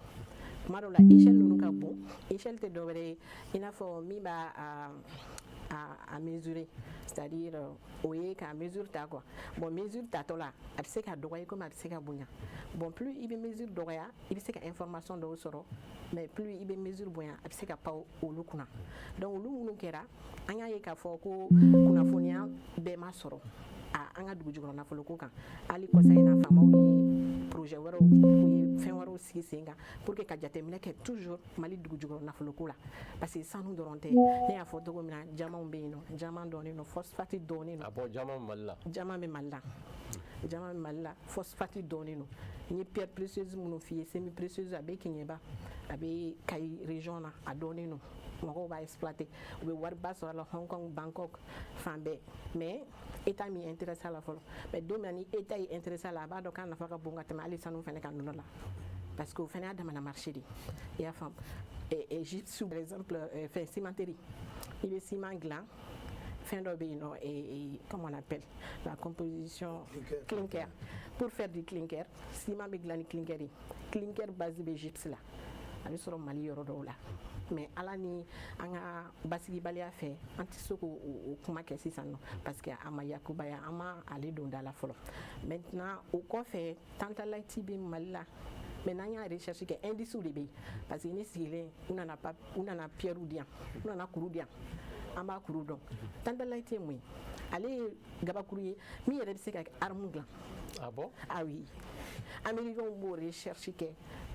tuma dɔw la échelle ninnu ka bon échelle tɛ dɔwɛrɛ ye i n'a fɔ min b'a à mesurer, c'est-à-dire o ye ka mesure ta quoi bon mesure tatɔ la a bɛ se ka dɔgɔya comme a bɛ se ka bonya bon plus i bɛ mesure dɔgɔya i bɛ se ka information dɔw sɔrɔ mais plus i bɛ mesure bonya a bɛ se ka pan olu kunna donc olu minnu kɛra an y'a ye k'a fɔ ko kunnafoniya bɛɛ ma sɔrɔ an ka dugu jukɔrɔ nafoloko kan hali kɔsa in na faamaw ye projet wɛrɛw u ye fɛn wɛrɛw sigi sen kan pour que ka jateminɛ kɛ toujours Mali dugu jukɔrɔ nafoloko la parce que sanu dɔrɔn tɛ ne y'a fɔ cogo min na jamanw bɛ yen nɔ jaman dɔɔnin don phosphate dɔɔnin don a bɔ jaman Mali la jaman bɛ Mali la phosphate dɔɔnin don n ye pierre précieuse minnu f'i ye semi précieuse a bɛ Keɲeba a bɛ Kayi région na a dɔɔnin don mɔgɔw b'a exploiter u bɛ wariba sɔrɔ a la Hong Kong Bangkok fan bɛɛ mais État mi intéressé a la fɔlɔ mais don min na ni État y'i intéressé a la a b'a dɔn k'a nafa ka bon ka tɛmɛ hali sanu fɛnɛ kan nɔnɔ la parce que o fɛnɛ y'a damana marché de i y'a faamu Égypte par exemple fɛn cimenterie i bɛ ciment dilan fɛn dɔ bɛ yen nɔ comment on appelle la composition clinker pour faire du clinker ciment bɛ dilan ni clinker ye clinker base bɛ Égypte la a bɛ sɔrɔ Mali yɔrɔ dɔw la mais ala ni an ka basigibaliya fɛ an tɛ se k'o kuma kɛ sisan nɔ parce que a ma yakubaya an ma ale don da la fɔlɔ maintenant o kɔfɛ tantalite bɛ Mali la mais n'an y'a recherche kɛ indices de bɛ yen parce que ne sigilen u nana pierre di yan u nana kuru di yan an b'a kuru dɔn tantalite ye mun ye ale ye gabakuru ye min yɛrɛ bɛ se ka arme dilan ah bon ah oui américains b'o recherche kɛ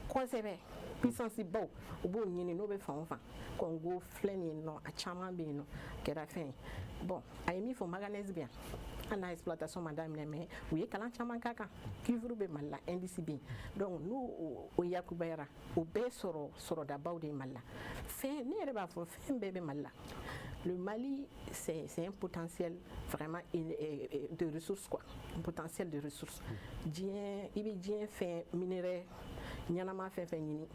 kosɛbɛ puissance baw u b'o ɲini n'o bɛ fan o fan Congo filɛ nin ye nɔ a caman bɛ yen nɔ kɛra fɛn ye bon a ye min fɔ manganèse bɛ yan hali n'a exploitation ma daminɛ mais u ye kalan caman k'a kan cuivre bɛ Mali la indice bɛ yen donc n'o o yakubayara o bɛɛ sɔrɔdabaw de ye Mali la fɛn ne yɛrɛ b'a fɔ fɛn bɛɛ bɛ Mali la le Mali c'est un potentiel vraiment de ressources quoi un potentiel de ressources diɲɛ i bɛ diɲɛ fɛn minerai ɲanama fɛn fɛn ɲini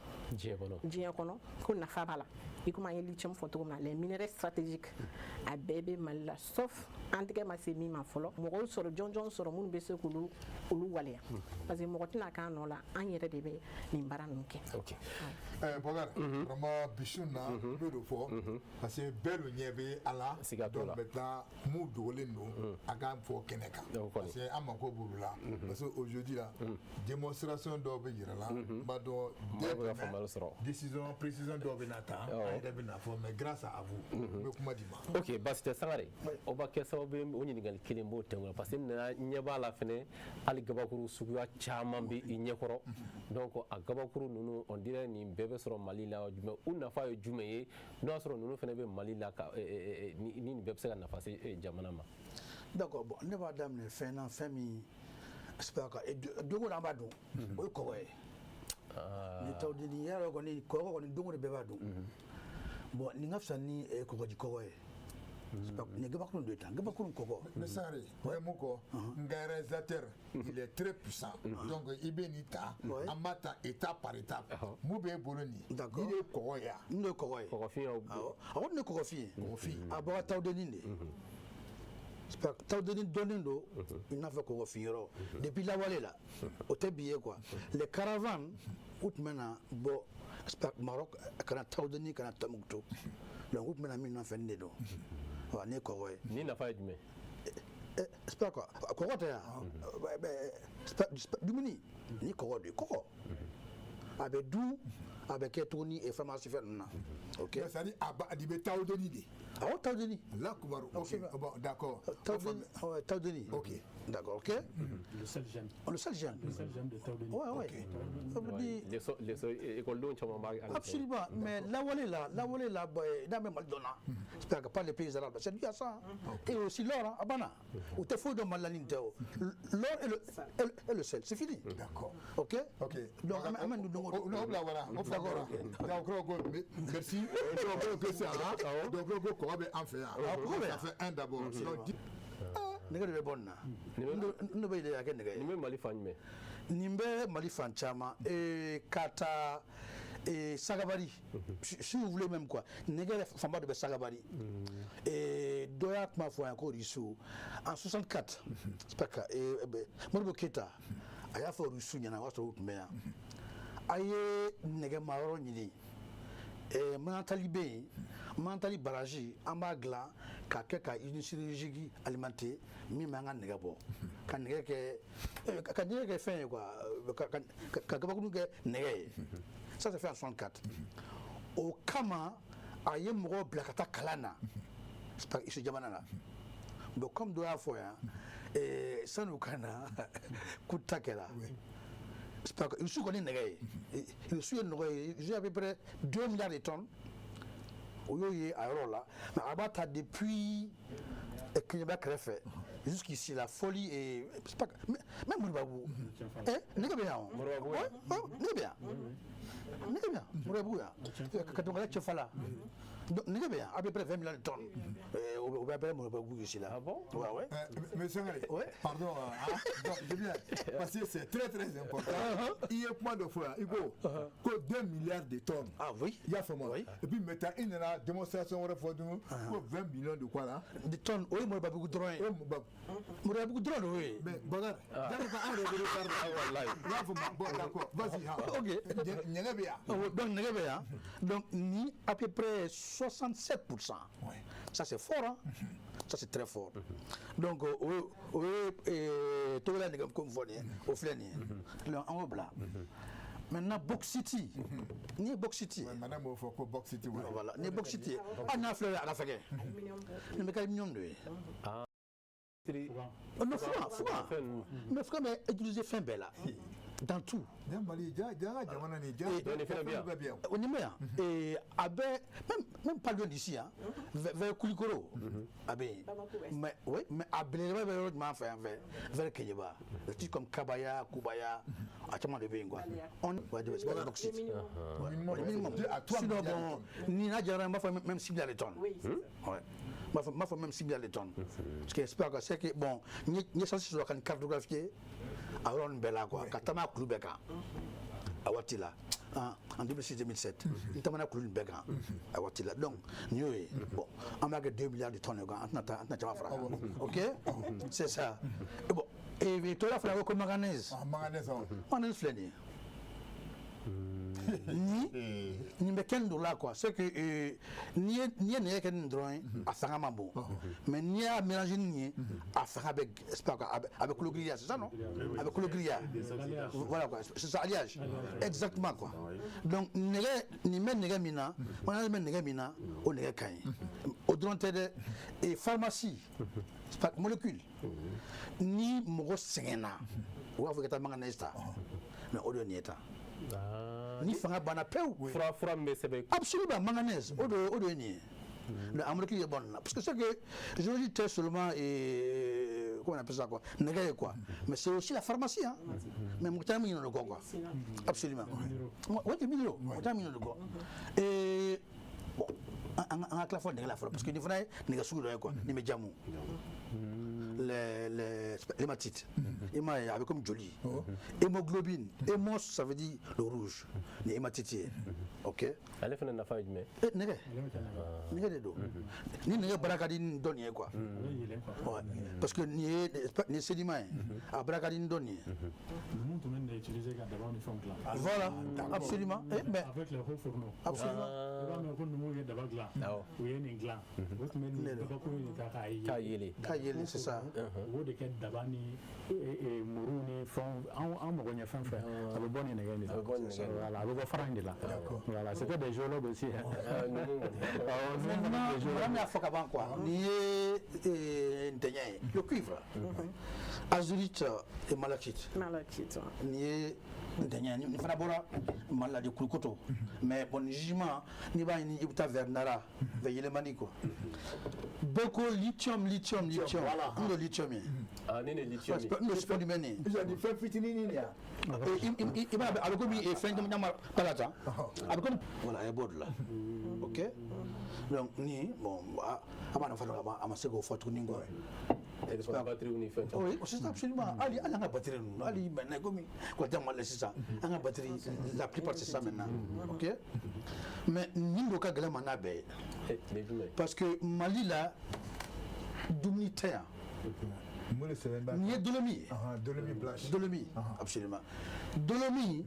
diɲɛ kɔnɔ ko nafa b'a la i komi an ye lithium fɔ cogo min na les minerais stratégiques a bɛɛ bɛ Mali la sauf an tɛgɛ ma se min ma fɔlɔ mɔgɔw sɔrɔ jɔnjɔn sɔrɔ minnu bɛ se k'olu waleya parce que mɔgɔ tɛna k'a nɔ la an yɛrɛ de bɛ nin baara ninnu kɛ. Bakari vraiment bisu na i bɛ dɔ fɔ parce que bɛɛ dun ɲɛ bɛ a la donc maintenant mun dogolen don a k'an fɔ kɛnɛ kan parce que an mako b'olu la parce que aujourd'hui la démonstration dɔw bɛ yira la n b'a dɔn décision précision dɔw bɛ na ta an yɛrɛ bɛ na fɔ mais grâce à vous n bɛ kuma di ma. ok basi tɛ Sangare o b'a kɛ sababu ye o ɲininkali kelen b'o tɛŋu la parce que ɲɛ b'a la fɛnɛ hali gabakuru suguya caman bɛ i ɲɛkɔrɔ donc a gabakuru ninnu on dirait nin bɛɛ bɛ sɔrɔ Mali la mais u nafa ye jumɛn ye n'o y'a sɔrɔ ninnu fɛnɛ bɛ Mali la ni nin bɛɛ bɛ se ka nafa se jamana ma. d'accord bon ne b'a daminɛ fɛn na fɛn min don o don an b'a dun o ye kɔgɔ ye ni tawudeni yɛrɛ kɔni kɔgɔ kɔni don o don bɛɛ b'a dun bon nin ka fisa ni kɔgɔji kɔgɔ ye ni gabakuru de tan gabakuru kɔgɔ mais Sangare o ye mun kɔ n ka réalisateur il est très puissant donc i bɛ nin ta an b'a ta étape par étape mun b'e bolo nin ni de ye kɔgɔ ye nin de ye kɔgɔ ye awɔ nin de ye kɔgɔfin ye a bɔra tawudeni de tawudeni dɔnnen don i n'a fɔ kɔgɔfin yɔrɔ depuis lawale la o tɛ bi ye quoi les caravanes u tun bɛ na bɔ Maroc kana tawudeni kana Tombouctou donc u tun bɛ na min nɔfɛ nin de don wa ne kɔgɔ ye ni nafa ye jumɛn c'est pas quoi kɔgɔ tɛ yan dumuni ni kɔgɔ de kɔgɔ a bɛ dun a bɛ kɛ tuguni pharmacie fɛn ninnu na ok c'est à dire a bɛ taw deni de awɔ taw deni la kubaru bon d'accord taw deni ok d'accord ok Le seul gène. le seul gène Le seul gène de Taoudeni. ouais ouais ça veut dire les écoles caman b'a hali absolument mais lawale la n'a bɛ mali dɔn na c'est pas les pays arabes c'est dû à ça et aussi l'or a banna u tɛ foyi dɔn mali la ni nin tɛ o l'or et le sel c'est fini d'accord ok ok donc an bɛ nin dongo non bila wala o fila kɔrɔ donc ko merci donc ko c'est ça donc ko kɔgɔ bɛ an fɛ yan ça fait un d'abord sinon nɛgɛ de bɛ bɔ nin na ne bɛ yɛlɛ kɛ nɛgɛ ye nin bɛ mali fan jumɛn nin bɛ mali fan caman ka taa sagabari si vous voulez même quoi nɛgɛ fanba de bɛ sagabari dɔ y'a kuma fɔ yan ko risu en 64 c'est pas que Modibo Keita a y'a fɔ risu ɲɛna o y'a sɔrɔ o tun bɛ yan a ye nɛgɛmayɔrɔ ɲini Manantali bɛ yen Manantali baraji an b'a dilan k'a kɛ ka usine chirurgique alimenter min b'an ka nɛgɛ bɔ ka nɛgɛ kɛ fɛn ye quoi ka kabakuru kɛ nɛgɛ ye ça c'est fait en 64 o kama a ye mɔgɔw bila ka taa kalan na isu jamana na donc comme dɔ y'a fɔ yan sanu ka na kuta kɛra il suit kɔni nɛgɛ ye il suit nɔgɔ ye il à peu près 2 milliards de tonnes o y'o ye a yɔrɔ la mais a b'a ta depuis Keɲeba kɛrɛfɛ jusqu'ici la folie et c'est pas même Moribabugu nɛgɛ bɛ yan o nɛgɛ bɛ yan nɛgɛ bɛ yan Moribabugu yan ka dɔnkɛ cɛfala nɛgɛ bɛ yan à peu près 20 millions de tonnes o bɛ appelé Moribabugu ici là. Ah bon? Ouais ouais. Mais Sangare, pardon, je viens parce que c'est très important. Il y a point de fois, il faut que 2 milliards de tonnes. Ah oui. Il y a fait moi. Et puis maintenant il y a une démonstration au refond pour 20 millions de quoi là? De tonnes. Oui, Moribabugu drone. Moribabugu drone oui. Mais Bagar, j'arrive pas à regarder wallahi. Là faut bon d'accord. Vas-y. OK. Nɛgɛ bɛ yan. Donc nɛgɛ bɛ yan. Donc ni à peu près 67%. Oui. Ça c'est fort hein. Ça c'est très fort. Donc Togola nɛgɛ comme fɔ nin ye o filɛ nin ye. Donc an y'o bila. Maintenant Box City. Ni Box City. Madame o fɔ ko Box City. Voilà. Ni Box City. An n'a filɛ a ka fɛgɛ. Ni bɛ kɛ aluminium de ye. Non Fuga. Mais Fuga bɛ utiliser fɛn bɛɛ la. Dans tout. On y met et même pas loin d'ici hein, vers Koulikoro. Mais oui, mais à Béléva vers Kenyeba. Des trucs comme Kabaya, Koubaya, à tout le monde de Bengo. On va dire c'est pas toxique. Sinon bon, ni Nadjara m'a fait même 6 milliards de tonnes. Oui. Ouais. M'a fait même 6 milliards de tonnes. Ce qui explique que c'est que bon, ni ça sur la cartographie. Alors on bela quoi katama kulu bɛ kan a waati la en 2006-2007 n tamana kulu bɛɛ kan a waati la donc nin y'o ye bon an b'a kɛ 2 milliards de tonnes kan an tɛna caman fara kan ok c'est ça et bon et tora fana ko manganèse filɛ nin ye nin bɛ kɛ nin dɔ la quoi c'est que n'i ye nɛgɛ kɛ nin dɔrɔn ye a fanga ma bon mais n'i y'a mélanger nin ye a fanga bɛ a bɛ kolo giriya c'est ça non a bɛ kolo giriya voilà quoi c'est ça alliage exactement quoi donc nɛgɛ nin bɛ nɛgɛ min na manganèse bɛ nɛgɛ min na o nɛgɛ ka ɲi o dɔrɔn tɛ dɛ et pharmacie molécule ni mɔgɔ sɛgɛnna u b'a fɔ ka taa manganèse ta mais o de ye nin ye tan ni fanga banna pewu fura min bɛ sɛbɛn absolument manganèse o de ye nin ye le molécule est bonne parce que c'est que je dis très seulement comment on appelle ça quoi nɛgɛ quoi mais c'est aussi la pharmacie hein mais mɔgɔ caman ɲinɛ o kɔ quoi absolument o tɛ minɛ o mɔgɔ caman ɲinɛ o kɔ et bon an ka tila fɔ nɛgɛ la fɔlɔ parce que nin fana ye nɛgɛ sugu dɔ ye quoi nin bɛ jamu l'hématite avec comme joli hémoglobine hémos ça veut dire le rouge les hématites ok ale fana nafa ye jumɛn nɛgɛ de don ni nɛgɛ baara ka di ni dɔnni ye quoi parce que nin ye sédiment ye a baara ka di ni dɔnni ye voilà absolument mais avec les hauts fourneaux absolument ko numu ye daba dilan u ye nin dilan o tun bɛ nin kabako in ta k'a yelen c'est ça u b'o de kɛ daba ni muru ni fɛnw an mago ɲɛ fɛn fɛn a bɛ bɔ nin nɛgɛ in de la voilà a bɛ bɔ fara in de la voilà c'était des géologues aussi Madame y'a fɔ ka ban quoi n'i ye ntɛɲɛ ye le cuivre azurite et malachite n'i ye ntɛɲɛ nin fana bɔra Mali la de Kulukoto mais bon jugement n'i b'a ɲini i bɛ taa vers Nara vers Yɛlɛmani quoi beaucoup lithium n do lithium ye n do sport jumɛn ye fɛn fitinin de yan i b'a a bɛ komi fɛn ɲama bala tan a bɛ komi voilà a ye bɔ o de la ok donc ni bon a b'a nafa dɔn a ma se k'o fɔ tuguni quoi oui c'est absolument hali an ka batterie ninnu hali maintenant komi kɔrɔtɛ Mali la sisan an ka batterie la plupart c'est ça maintenant ok mais nin do ka gɛlɛn ma n'a bɛɛ ye parce que Mali la dumuni tɛ yan nin ye dolomi ye dolomi absolument dolomi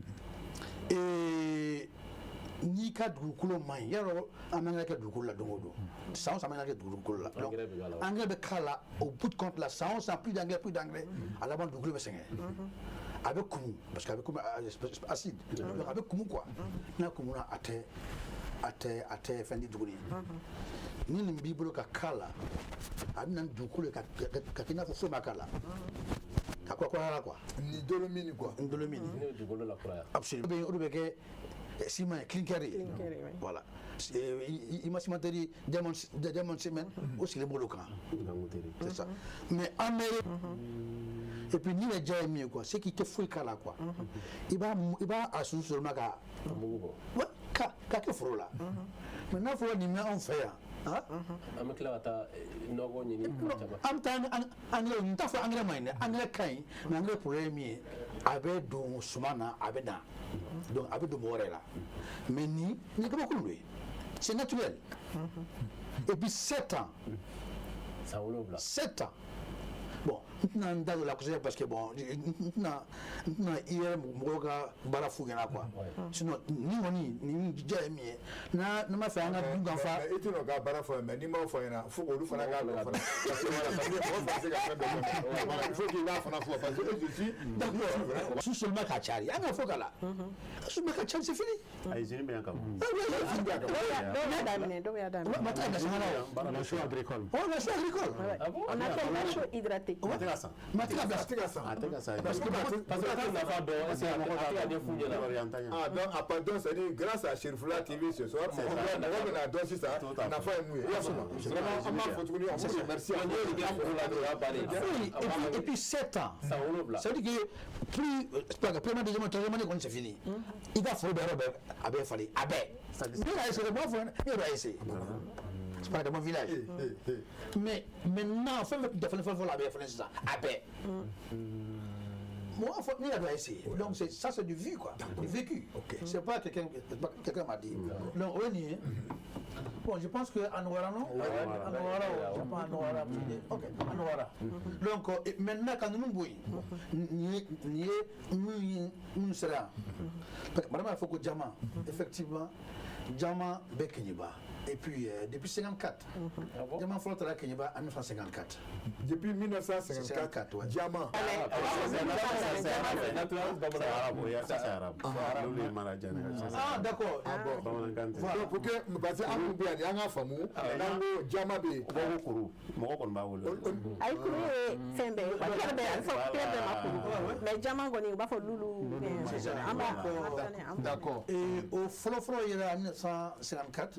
n'i ka dugukolo man ɲi yarɔ an bɛ kɛ dugukolo la don o don san o san an bɛ kɛ dugukolo la donc engrais bɛ k'a la au bout de compte la san o san plus d'engrais a laban dugukolo bɛ sɛgɛn a bɛ kumu parce que a bɛ komi acide donc a bɛ kumu quoi n'a kumuna a tɛ fɛn di tuguni ni nin b'i bolo ka k'a la a bɛ na ni dugukolo ye ka k'i n'a fɔ foyi ma k'a la ka kɔrɔkɔrɔla quoi ni dolomini quoi absolument o de bɛ kɛ ciment clinker ye voilà i ma cimenterie diamond cement o sigilen b'olu kan c'est ça mais en Amérique et puis ni bɛ diya ye min ye quoi c'est k'i tɛ foyi k'a la quoi i b'a a susu seulement ka kɛ foro la mais n'a fɔra nin bɛ anw fɛ yan an bɛ tila ka taa nɔgɔ ɲini an bɛ taa engrais n t'a fɔ engrais man ɲi dɛ engrais ka ɲi mais engrais problème ye min ye a bɛ don suman na a bɛ na donc a bɛ don mɔgɔ wɛrɛ la mais nin kabakuru de ye c'est naturel et puis 7 ans bon n tɛna n da don la kosɛbɛ parce que bon n tɛna i yɛrɛ mɔgɔw ka baara f'u ɲɛna quoi sinon nin kɔni nin diya ye min ye n'a ma fɛ an ka dun ka fa i tɛ n'o ka baara fɔ mais n'i m'o fɔ ɲɛna fo k'olu fana k'a dɔn fana parce que mɔgɔ fana se ka fɛn dɔ dɔn il faut qu'il b'a fana fɔ parce que je suis d'accord su seulement ka cari an ka fɔ ka la su ma ka cari c'est fini a usine bɛ yan ka bon dɔw y'a daminɛ ma taa gasana la chaux agricole la chaux agricole on appelle la chaux hydratée a tɛ ka san ma tɛ ka san parce que nafa dɔn est-ce que a tɛ ka ɲɛf'u ɲɛna donc à part donc c'est dire grâce à Cherifula TV ce soir mɔgɔ bɛna dɔn sisan nafa ye mun ye i y'a faamu vraiment an b'a fɔ tuguni on vous remercie et puis 7 ans ça veut dire que plus premier deuxième troisième année kɔni c'est fini i ka foro bɛɛ yɔrɔ bɛɛ a bɛ falen a bɛɛ ne y'a essayer b'a fɔ ne yɛrɛ y'a essayer c'est pas de mon village mais maintenant fɛn bɛɛ dafalen fɔlɔ a bɛ falen sisan a bɛɛ moi faut ni a essayé donc c'est ça c'est du vu quoi du vécu c'est pas quelqu'un m'a dit donc on est bon je pense que Anouara non Anouara ok Anouara donc maintenant quand nous bouillons nous sera madame il faut que Diamant effectivement Diamant Bekeniba et puis depuis 54 Diamant flotte à Keniba en 1954 depuis 1954 ouais. Diamant d'accord donc pour que parce que an bɛ yan an ka faamu n'an ko Diamant bɛ yen kuru mɔgɔ kɔni b'a wele ayi kuru ye fɛn bɛɛ ye pierre bɛɛ ma kuru mais Diamant kɔni u b'a fɔ lulu an b'a d'accord au fɔlɔ-fɔlɔ yɛrɛ en 1954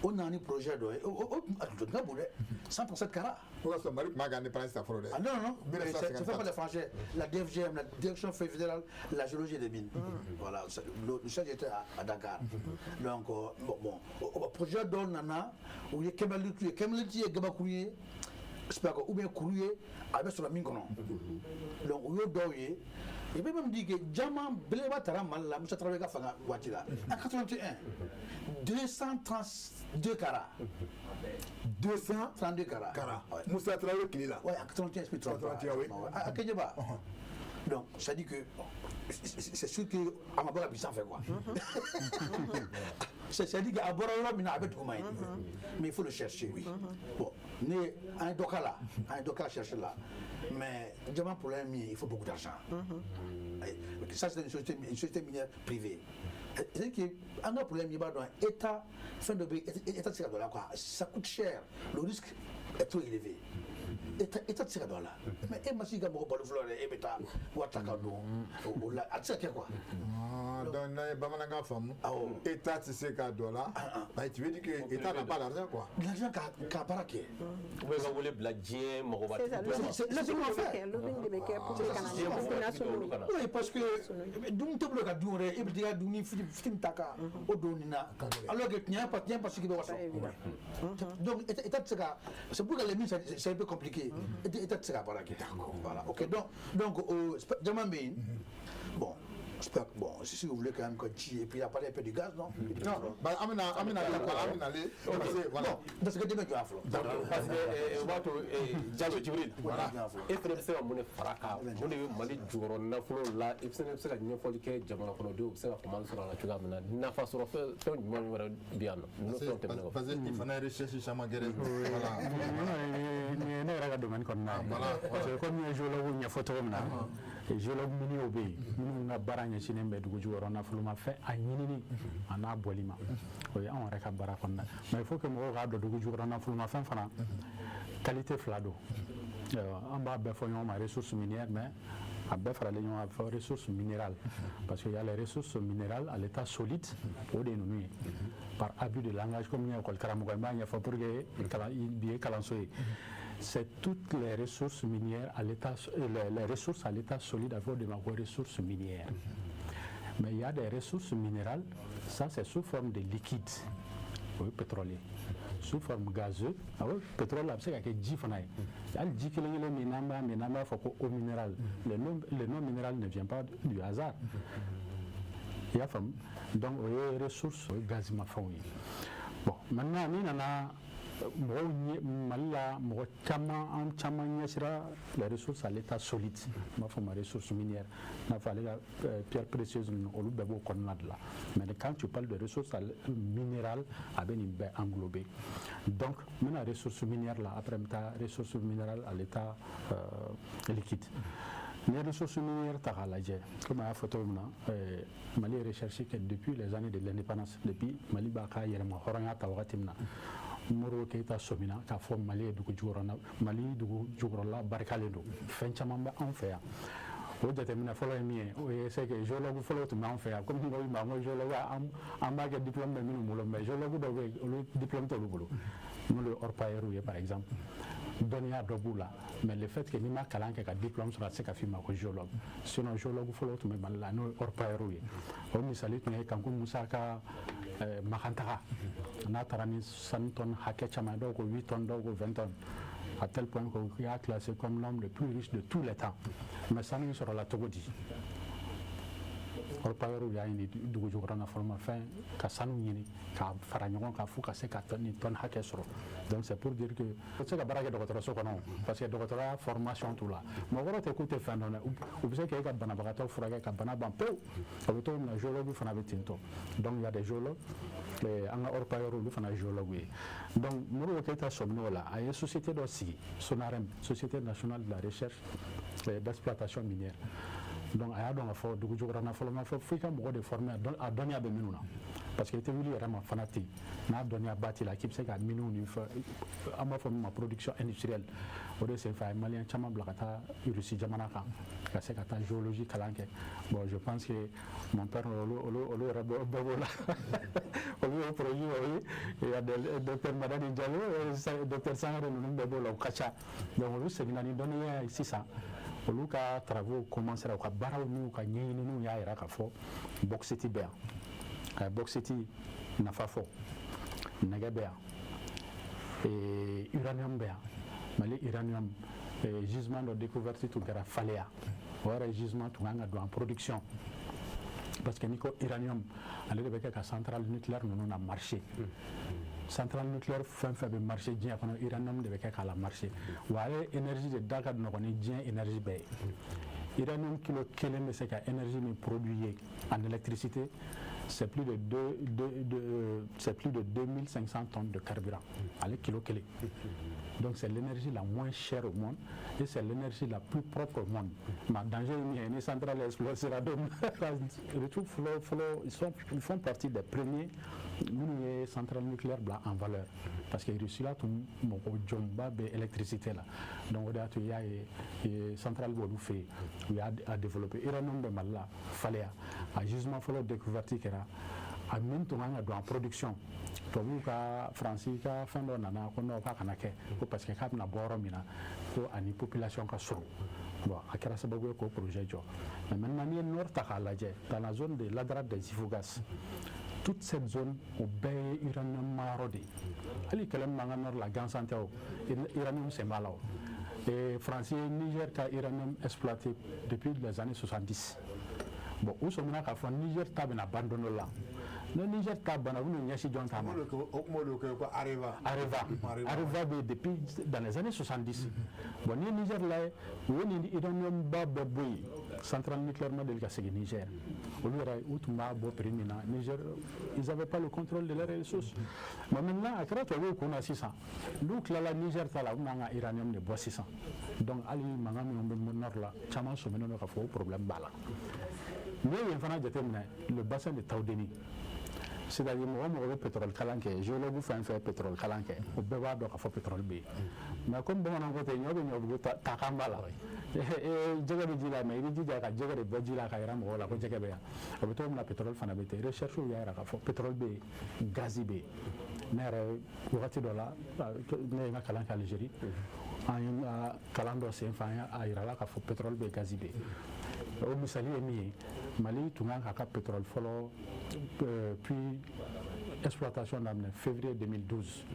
on a un projet de 100% carats. Non, non, c'est fait par les Français, la DFGM, la Direction fédérale de la géologie des mines. Voilà, le siège était à Dakar. Donc, bon, projet de Nana, où il y a Kemeliti et Gabakouye, ou bien Kourouye, avec sur la mine. Donc, où il y a il peut même dire que Diamant Beleva Taramal, la Moussa Traoré Fanga Ouattila, en 81, 232 carats. 232 carats. Moussa Traoré qui est là. Oui, en 81, c'est 31, oui. À Kenyaba. Donc, ça dit que c'est sûr que Amabora Bissan fait quoi. C'est-à-dire qu'à Borolo, mais il faut le chercher, oui. Bon. un doka chercher là. Mais le problème, il faut beaucoup d'argent. Ça, c'est une société minière privée. C'est qu'un autre problème, il y a un État, ça coûte cher. Le risque est trop élevé. État de Ségadouala. Mais et Massiga Mobile Flore et Beta, Watakado, ou la quoi. Donc, Bamananga femme, État de Ségadouala, tu veux dire que l'État n'a pas l'argent quoi. L'argent qu'a baraqué. Vous voulez blaguer, c'est ce qu'on fait. Oui, parce que nous te bloquons à Douré, et puis à Douni, Fintaka, Odonina, alors que tu n'as pas parce qu'il doit faire. Donc, État de Séga, c'est pour que les ministres, c'est un peu compliqué. État de Séga, voilà. Ok, donc, Jamambin, bon. Bon, si vous voulez quand même continuer, et puis il n'y a pas un peu de gaz, non? Non, Amina, voilà. Parce que demain tu vas faire. Parce que Diallo Djibril, e fana bɛ se ka mun de fara kan mun de bɛ Mali jukɔrɔ nafolo la i fana bɛ se ka ɲɛfɔli kɛ jamana kɔnɔdenw bɛ se ka faamuya sɔrɔ a la cogoya min na nafa sɔrɔ fɛn jumɛn wɛrɛ bɛ yan nɔ parce que il fana ye recherche caman kɛ voilà ne yɛrɛ ka domaine kɔnɔna ye parce que comme ye géologue ɲɛfɔ cogo min na géologue miniw bɛ yen minnu ka baara ɲɛsinnen bɛ dugu jukɔrɔ nafolomafɛn a ɲinini a n'a bɔli ma o ye anw yɛrɛ ka baara kɔnɔna mais il faut que mɔgɔw k'a dɔn dugu jukɔrɔ nafolomafɛn fana qualité fila don an b'a bɛɛ fɔ ɲɔgɔn ma ressources minières mais a bɛɛ faralen ɲɔgɔn kan fɔ ressources minérales parce que y a les ressources minérales à l'état solide o de ye ninnu ye par abus de langage comme n ye école karamɔgɔ ye n b'a ɲɛfɔ pour que bi ye kalanso ye c'est toutes les ressources minières à l'état les ressources à l'état solide avec des ressources minières. Mais il y a des ressources minérales, ça c'est sous forme de liquide, oui, pétrolier. Sous forme gazeuse, le pétrole c'est qu'il y a du fanaï. Il y a du qui est minama, au minéral. Le nom minéral ne vient pas du hasard. Il y a donc les ressources gaz mafouille. Bon, maintenant il y a Malila, Chama sera les ressources à l'état solide. Ma femme ressources minières, n'a fallu pierres précieuses au Lubebo Conadla. Mais quand tu parles de ressources minérales, à Benimbe englobé. Donc, maintenant, ressources minières là, après, tu ressources minérales à l'état liquide. Les ressources minières, comme la photo, Mali est recherché que depuis les années de l'indépendance, depuis Mali Baka, Yerma, Horanga, Tawatimna. Moro Keita Somina, k'a fɔ Mali ye dugu jukɔrɔla barikalen don fɛn caman bɛ anw fɛ yan o jateminɛ fɔlɔ ye min ye o ye c'est que géologue fɔlɔ tun b'an fɛ yan comme n ko ma n ko géologue an b'a kɛ diplôme bɛ minnu bolo mais géologue dɔw bɛ yen olu diplôme t'olu bolo n'olu ye orpailleurs ye par exemple dɔnniya dɔ b'u la mais le fait que n'i ma kalan kɛ ka diplôme sɔrɔ a tɛ se ka f'i ma ko géologue sinon géologue fɔlɔ tun bɛ Mali la n'o ye orpailleurs ye o misali tun ye Kanku Musa ka Makantaga n'a taara ni 100 tonnes hakɛ caman dɔw ko 8 tonnes dɔw ko 20 tonnes à tel point qu'il a classé comme l'homme le plus riche de tous les temps mais sanu in sɔrɔla cogo di orpailleurs y'a ɲini dugu jukɔrɔ nafolomafɛn ka sanu ɲini ka fara ɲɔgɔn kan fo ka se ka ni tonne hakɛ sɔrɔ donc c'est pour dire que o tɛ se ka baara kɛ dɔgɔtɔrɔso kɔnɔ parce que dɔgɔtɔrɔya formation t'u la mɔgɔ wɛrɛ tɛ k'u tɛ fɛn dɔn dɛ u bɛ se k'e ka banabagatɔ furakɛ ka bana ban pewu o bɛ to min na géologue fana bɛ ten tɔ donc il y a des géologues an ka orpailleurs olu fana géologue ye donc Modibo Keyita sɔmin'o la a ye société dɔ sigi SONAREM société nationale de la recherche et d'exploitation minière donc a y'a dɔn k'a fɔ dugu jukɔrɔ nafolomafɛn fo i ka mɔgɔ de former a dɔnniya bɛ minnu na parce que i tɛ wuli yɛrɛ ma fana ten n'a dɔnniya ba t'i la k'i bɛ se ka minnu ni fɛn an b'a fɔ min ma production industrielle o de senfɛ a ye maliyɛn caman bila ka taa Russie jamana kan ka se ka taa géologie kalan kɛ bon je pense que mon père olu yɛrɛ bɛɛ b'o la olu ye projet o ye docteur Madani Diallo docteur Sangare ninnu bɛɛ b'o la o ka ca donc olu seginna ni dɔnniya ye sisan olu ka travaux commencera u ka baaraw n'u ka ɲɛɲininiw y'a yira k'a fɔ bauxite bɛ yan a ye bauxite nafa fɔ nɛgɛ bɛ yan uranium bɛ yan Mali uranium gisement dɔ découverte tun kɛra Faleya o yɛrɛ gisement tun kan ka don en production parce que n'i ko uranium ale de bɛ kɛ ka centrale nucléaire ninnu na marché centrale nucléaire fɛn fɛn bɛ marché diɲɛ kɔnɔ uranium de bɛ kɛ k'a la marché wa ale énergie de da ka nɔgɔn ni diɲɛ énergie bɛɛ ye uranium kilo kelen bɛ se ka énergie min produit ye en électricité c'est plus de 2500 tonnes de carburant à kilo kilo. Donc c'est l'énergie la moins chère au monde et c'est l'énergie la plus propre au monde. Mais danger les centrales explosées, ils font partie des premiers centrales nucléaires en valeur parce que Russie là tout l'électricité là. Donc il y a une centrale qui a développé uranium de mal là fallait à justement faut découvrir qu'il y a en même temps en production. Tobu ka Francis ka fendo nana ko no ka kanake ko parce que ka na boro mina ko ani population ka so bon akara sababu ko projet jo mais maintenant ni nord ta kalaje dans la zone de l'Adra des Ifugas toute cette zone au bay uranium marodi ali kalam manganor la gansanteo uranium c'est malao et Francis Niger ka uranium exploité depuis les années 70 bon où sommes na ka Niger ta ben abandonné là. Le Niger Tabana, vous n'avez pas Areva depuis dans les années 70. Bon, le Niger là, il y a une centrale nucléaire modèle du Niger. Niger, ils n'avaient pas le contrôle de leurs ressources. Mais maintenant, à Krat, on a 600. Donc là, le Niger, on a uranium de bois 600. Donc, Ali Mangam, nord là, Chaman Soumeno, il y a un problème. Mais il y a le bassin de Taoudeni. C'est-à-dire que le pétrole calanque, géologue fait pétrole calanque, au béba doit faire pétrole B. Mais comme on a voté, il y a un takambala. Et j'ai dit là, mais il dit que j'ai dit là, qu'il y a un rôle à côté de la pétrole fanabité. Recherche où il y a un pétrole B, gaz B. Mais il y a un calanque à l'Algérie. Il y a un calanque à l'Algérie, pétrole B, gaz B. Au Missali est mis, Mali, tout le monde a pétrole follow, puis exploitation en février 2012,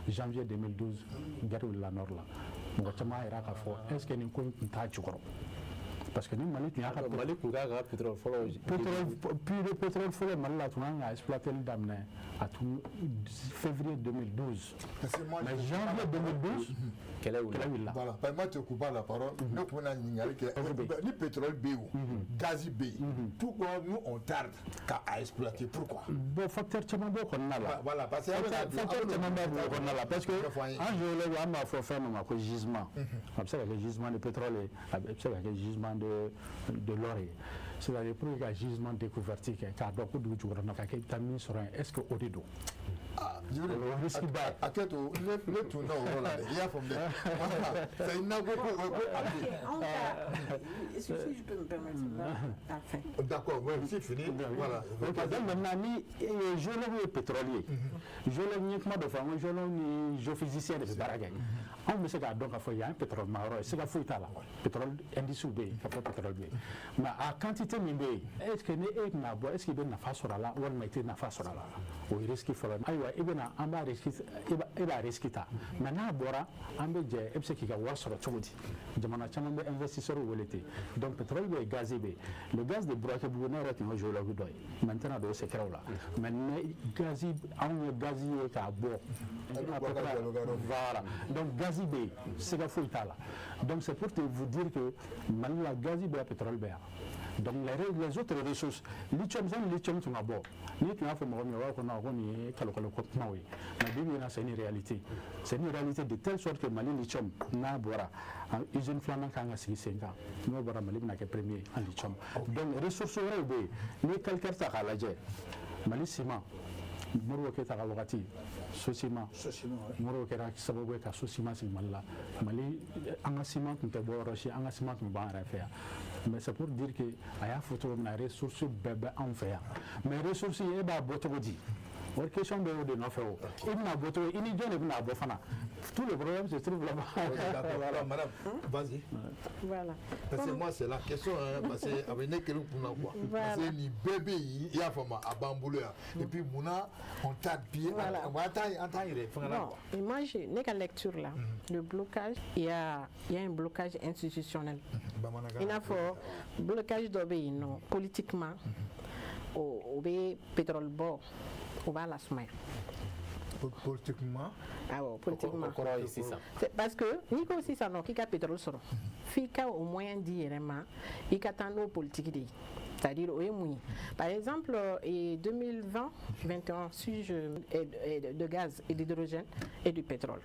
janvier 2012, guerre de la Nord là. Est-ce qu'il y a une contact? Parce que nous, Mali, tu as pétrole follow. Puis le pétrole follow, Mali, tu as exploité le Damné à février 2012. Mais janvier 2012, quelle est là? Voilà, moi tu coupes la parole. Nous, on a ni pétrole B ou gaz B. Pourquoi nous on tarde à exploiter? Pourquoi? Bon, facteur Tchamambo qu'on a là. Voilà, parce que facteur Tchamambo qu'on a là. Parce que en géologie, on a fait faire un gisement. On sait que le gisement de pétrole est un gisement de l'oreille. C'est-à-dire pour le gisement découvert, car beaucoup de gens ont mis sur un est-ce que au rideau. Le tournant au Roland, il y a c'est une si je peux me permettre. D'accord, oui, c'est fini. Voilà. Maintenant, géologue pétrolier. Géologue, comment de faire un géologue géophysicien de Baragay. On me sait donc il y a un pétrole marron, c'est la fouille là. Pétrole indissoluble, pétrole B. Mais à quantité minée, est-ce que est-ce qu'il y a une face sur là, ou une métier na face sur là. Oui, risque faut. Aïwa, il y a un bar risque, il va risquer ça. Maintenant, bora, un peu de, et c'est qu'il y a war sur le tchouti. Demande à chacun d'investisseurs ou l'été. Donc pétrole B, gaz B. Le gaz de broc est beaucoup moins géologue d'oeil. Maintenant, de ce là. Maintenant, gaz, on gaz est à bord. Voilà. Donc gaz B, c'est la fouille là. Donc c'est pour vous dire que maintenant la gaz B pétrole B. Donc les autres ressources, lithium, tu as bord. Tu as fait mais c'est une réalité. C'est une réalité de telle sorte que Mali lithium n'a pas usine flamand qui a 5 ans. Nous avons Mali qui est premier en lithium. Donc les ressources les calcaires à la Mali ciment. Moro ke taga wakati sosima moro ke ra sababu ka sosima sin malla Mali anga ciment kun te bo rocher anga ciment kun ba ra faire mais c'est pour dire que aya photo na ressources bebe en faire mais ressources e ba boto di or question de no fait il na boto ini jone na bo fana tout le problème se trouve là-bas. Voilà, madame, vas-y. Voilà. Parce que moi, c'est la question, parce que avec les quelqu'un pour quoi. Parce que les bébés, il y a format à bamboulé. Et puis, mouna, on tape pied, on va attendre, et moi, j'ai une lecture là. Le blocage, il y a un blocage institutionnel. Il y a un blocage d'obéir, non, politiquement, au pétrole bord, au bas la semaine. Politiquement. Ah bon, politiquement. C'est parce que Nico aussi ça non qui a pétrole sur. Fika au moins dire vraiment, il y a tant de politique c'est-à-dire au Mouy. Par exemple, en 2020-21, sujet de gaz et d'hydrogène et du pétrole.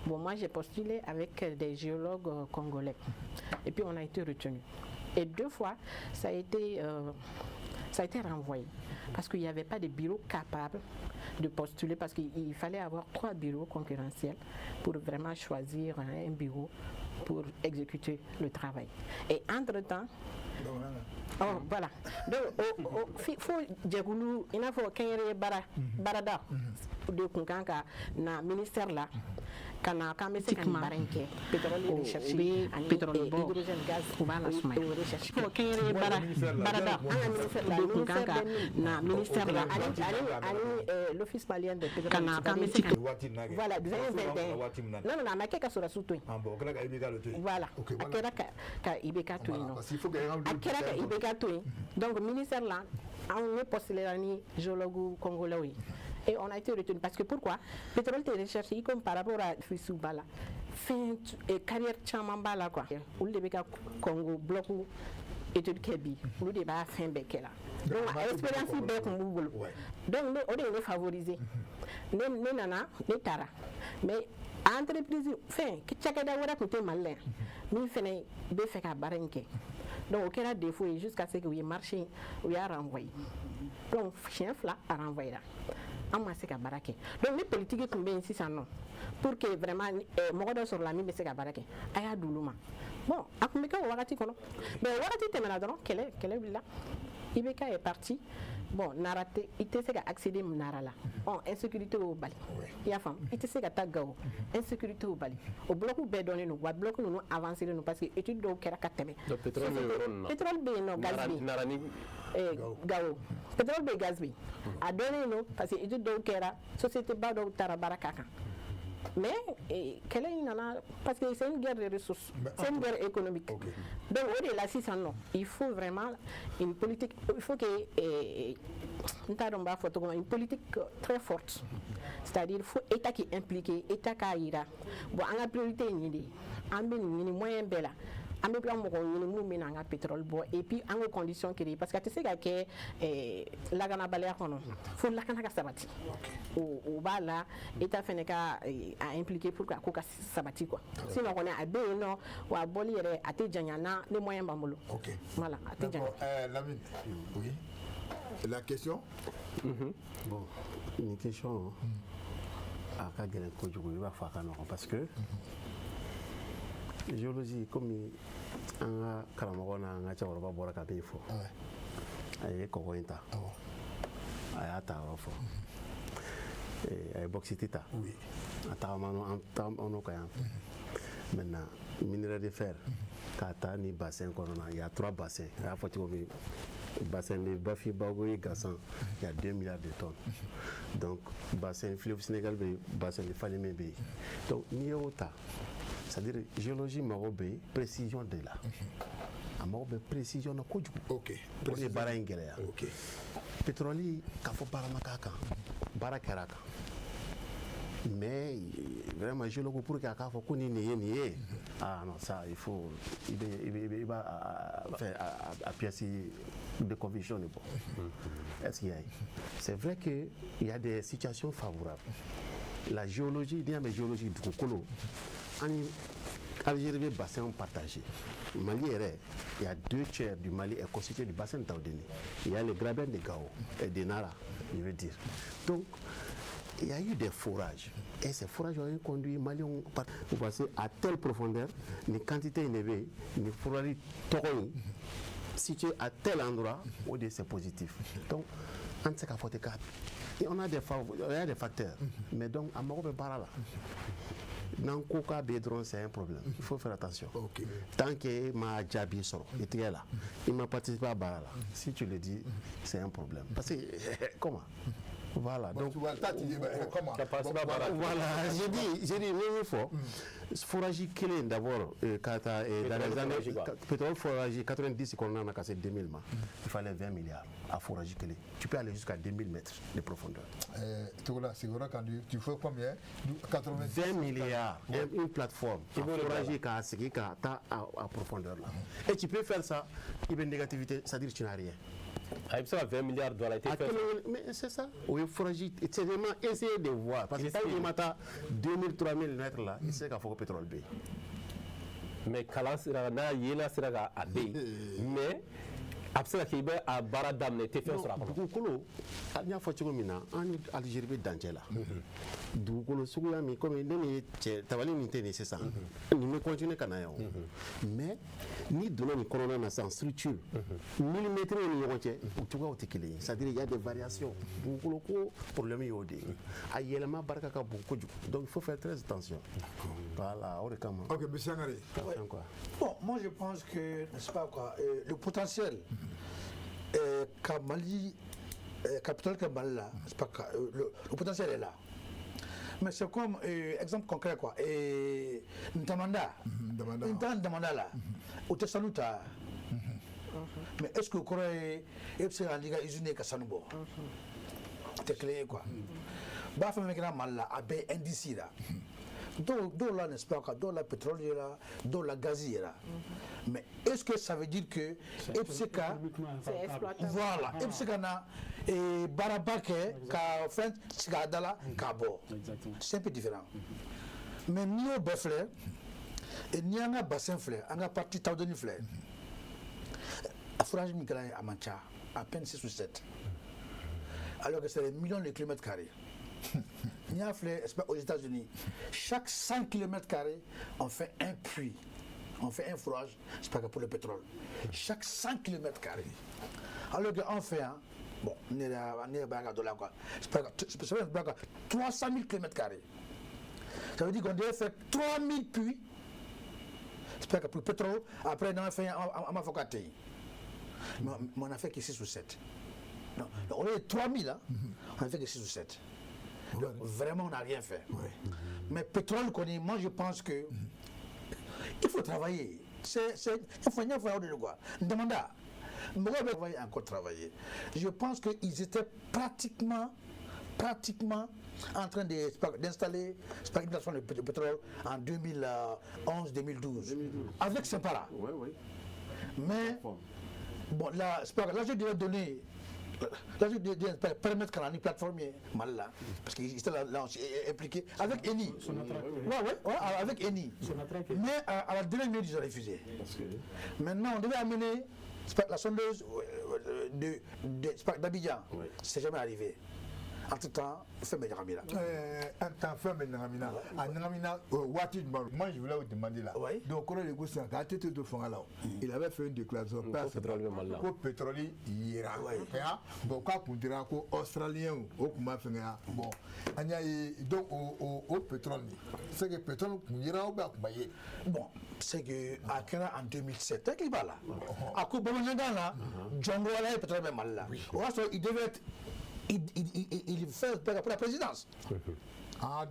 Bon, moi j'ai postulé avec des géologues congolais et puis on a été retenu. Et 2 fois, ça a été renvoyé parce qu'il n'y avait pas de bureau capable de postuler parce qu'il fallait avoir 3 bureaux concurrentiels pour vraiment choisir un bureau pour exécuter le travail. Et entre-temps, voilà. Donc, il faut il faut qu'il barada de kunkanka na ministère là. Kana kame se kan baranke pétrole et recherche pétrole hydrogène gaz kubana sumay ko kéré barada ana ministère na ministère là ani l'office malien de pétrole kana kame se voilà 2021 non non ma keka sura sutu voilà akera ka ibeka to no akera ka ibeka to donc ministère là on est postulé ni géologue congolais. Et on a été retenu parce que pourquoi? Pétrole et recherche, comme par rapport à Fissou-Bala, fin et carrière Chamambala quoi. Ou le Beka Congo bloc étude Kebi, ou le débat fin Bekela. Donc expérience Bek Mougolo. Donc on est favorisé. Ne nana, ne tara. Mais entreprise fin, qui tchakada wara côté malin. Nous faisons des faits à barenke. Donc aucun a défaut jusqu'à ce que vous marché, vous y a renvoyé. Donc chien fla a renvoyé là. Donc les politiques qui sont ici, non. Pour que vraiment, moi, sur la mine, c'est barake. Aya doulouma. Bon, après, on va dire mais on va dire quelle est là. Ibeka est parti. Bon, narate, il te sait accéder narala. Bon, insécurité au Bali. Il y a femme, il te sait tagao. Insécurité au Bali. Au bloc où bédonné nous, ou bloc nous avancer nous parce que étude d'eau qui a katemé. Pétrole B non gaz B. Gao. Pétrole B gaz B. A donné nous parce que étude d'eau qui a société bado tarabarakaka. Mais quelle est parce que c'est une guerre de ressources, c'est une guerre économique. Okay. Donc au-delà si ça non, il faut vraiment une politique, il faut que une politique très forte. C'est-à-dire il faut État qui est impliqué, État qui a ira. Bon, en la priorité ni moyen bella. On peut prendre le pétrole et puis en conditions qui parce que tu sais que la gana balea kono faut la kana sabati au bala État feneka a impliqué pour que ko sabati quoi sinon on est à deux non ou à bolire à te janyana les moyens bamolo. OK, voilà à te janyana Lamine, oui, la question bon une question à Kagelen Kojugu il va faire parce que géologie comme un karamɔgɔ n'a ka cɛkɔrɔba bɔra ka min fɔ a ye kɔgɔ in ta a y'a ta yɔrɔ fɔ a ye bɔkisiti ta a tagama n'o ka yan maintenant minerai de fer k'a ta ni bassin kɔnɔna il y a 3 bassins a y'a fɔ cogo min bassin de Bafi Bagoye Gassan il y a 2 milliards de tonnes donc bassin fleuve Sénégal bɛ bassin de Falémé bɛ donc n'i y'o ta c'est-à-dire géologie mago be précision de la a mago be précision na kojugu OK pour les bara in gɛlɛya OK pétrole k'a fɔ baara ma k'a kan baara kɛra kan mais vraiment géologue pour que k'a fɔ ko ni nin ye ah non ça il faut il va faire à pièce de conviction de bon est-ce qu'il y a c'est vrai que il y a des situations favorables la géologie il y a mais géologie du colo Algérie est bassin partagé. Mali il y a 2/3 du Mali est constitué du bassin Taoudéni. Il y a les grabens de Gao et de Nara, je veux dire. Donc, il y a eu des forages. Et ces forages ont conduit Mali pour passer à telle profondeur, une quantité élevée, une forage située à tel endroit où c'est positif. Donc, on a des facteurs. Mais donc, à Maroc, dans le cas de c'est un problème. Il faut faire attention. Okay. Tant que ma jabi sort, il est là. Il m'a participé à Barala. Si tu le dis, c'est un problème. Parce que, comment Voilà. Donc, tu vois, comment Voilà, j'ai dit, mais il faut. Forage clé d'abord, dans les années, pétrole forage 90, qu'on a cassé 2000, il fallait 20 milliards à forage clé. Tu peux aller jusqu'à 2000 mètres de profondeur. C'est vrai quand tu fais combien 20 milliards, une plateforme, forage à profondeur là. Et tu peux faire ça, il y a une négativité, c'est-à-dire que tu n'as rien. Il y a 20 milliards de dollars. Mais c'est ça. Oui, forage, c'est vraiment essayer de voir. Parce que quand il y a 2000, 3000 mètres là, il sait qu'il faut que le pétrole baisse. Mais kalan sira n'a yela sira ka a bɛ yen mais a bɛ se ka kɛ i bɛ a baara daminɛ i tɛ fɛn sɔrɔ a kɔnɔ. Dugukolo n y'a fɔ cogo min na an ni Aligérie bɛ dancɛ la dugukolo suguya min komi ne ni cɛ tabali nin tɛ nin sisan nin bɛ continuer ka na yan o mais ni donna nin kɔnɔna na sisan structure millimètre ni ɲɔgɔn cɛ o cogoyaw tɛ kelen ye c'est à dire il y a des variations dugukolo ko problème y'o de ye a yɛlɛma barika ka bon kojugu donc il faut faire très attention. Voilà o de kama. Ok, monsieur Sangare. Bon, moi je pense que, n'est-ce pas quoi, le potentiel Mali, capital Mali là, c'est pas le potentiel est là. Mais c'est comme exemple concret quoi. Ntamanda là, au Tessalouta. Mais est-ce que Corée est en Liga Usuné Kassanubo? C'est clair quoi. Bafé Mekra Mal là, abe NDC là. Do là, n'est-ce pas, do la pétrole là, do la gaz là. Mais est-ce que ça veut dire que FCK, voilà, FCK na Barabake, ka fait Sigadala, Kabo. C'est un peu différent. Mais ni au Befle, et ni à bassin fleur, à la partie Taudoni fleur. À Fourage Migran à Mancha, à peine 6 ou 7. Alors que c'est des millions de kilomètres carrés. Il y a aux États-Unis, chaque 100 km, on fait un puits, on fait un fourrage, c'est pas que pour le pétrole. Chaque 100 km. Alors qu'on fait, bon, on est à quoi. C'est pas 300 000 km. Ça veut dire qu'on devait faire 3000 puits, c'est pas que pour le pétrole, après on a fait un mafocaté. Mais on a fait que 6 ou 7. Non, on est 3000, hein, on a fait que 6 ou 7. Donc, vraiment, on n'a rien fait. Ouais. Mais pétrole, moi je pense que il faut travailler. Il faut de quoi. Demanda. Encore travailler. Je pense qu'ils étaient pratiquement en train d'installer une station de pétrole en 2011-2012. Avec Sempara. Oui. Mais bon, là, je devais donner. Là, je dois permettre qu'on ait une plateforme mal là, parce qu'ils étaient là impliqués avec Eni. Ouais, avec Eni. Mais à la dernière minute, ils ont refusé. Maintenant, on devait amener la sondeuse d'Abidjan. C'est jamais arrivé. En tout temps, fait mes Namina. En temps, fait mes Namina. En Namina, moi je voulais vous demander là. Donc, quand le goût s'est gâté de fond là, il avait fait une déclaration pour pétrole ira. Bon, quand on dira qu'au Australien ou au Kumafenga, bon, donc au pétrole, c'est que le pétrole ira au bas. Bon, c'est que à Kenya en 2007, il va là. À Koubamanga là, Django là, le pétrole est mal là. Il devait être. Il fait pour la présidence. Ah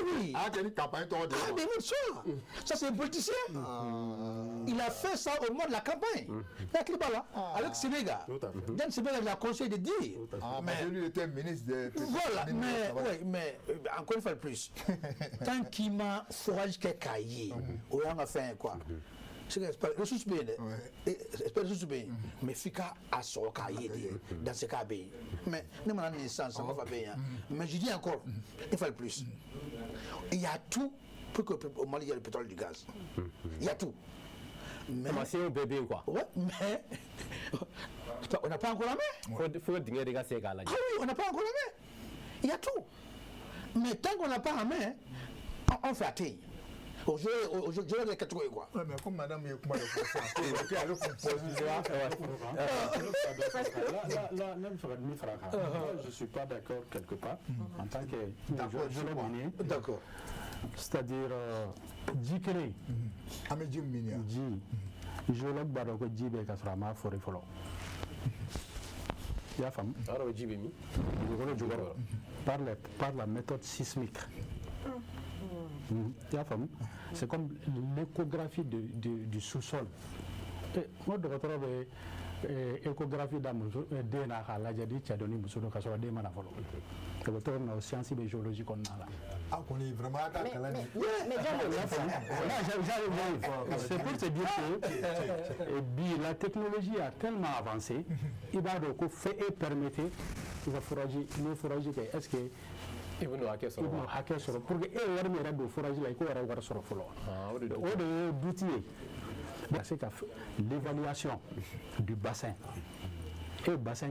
oui. Quelle campagne mais bien sûr. Ça c'est un politicien. Il a fait ça au moment de la campagne. Avec Sénégal. Dans Sénégal, il a conseillé de dire. Mais lui était ministre de. Voilà, mais encore une fois de plus. Tant qu'il m'a foragé quelqu'un, on a fait quoi. C'est ressources bien, mais fika à son cahier dans ce cas. Mais nous avons une naissance, ça va bien. Mais je dis encore, il faut le plus. Il y a tout pour que au Mali il y ait le pétrole et du gaz. Il y a tout. Mais c'est un bébé quoi. Ouais, mais on n'a pas encore la main. Faut que tu regardes ces gars-là. Ah oui, on n'a pas encore la main. Il y a tout. Mais tant qu'on n'a pas la main, on fait atteindre. Aujourd'hui, les catégories quoi. Mais comme madame est comment je ne suis pas d'accord quelque part en tant que géologue. D'accord. C'est-à-dire, Djikere. Géologue Baroko Djibé Kasrama Forifolo. Il y a femme. Par la méthode sismique. Il y a femme. C'est comme l'échographie du sous-sol. Moi, je retrouve échographie d'un DNA à la jadi qui a donné muso ka sɔrɔ den mana fɔlɔ. Le docteur na science et géologie qu'on a là. Ah, qu'on est vraiment à la C'est pour te dire que la technologie a tellement avancé, il va donc faire et permettre de forager, est-ce que il va nous hacker sur pour que le forage là, il faut avoir sur le follow. C'est l'évaluation du bassin. Et le bassin,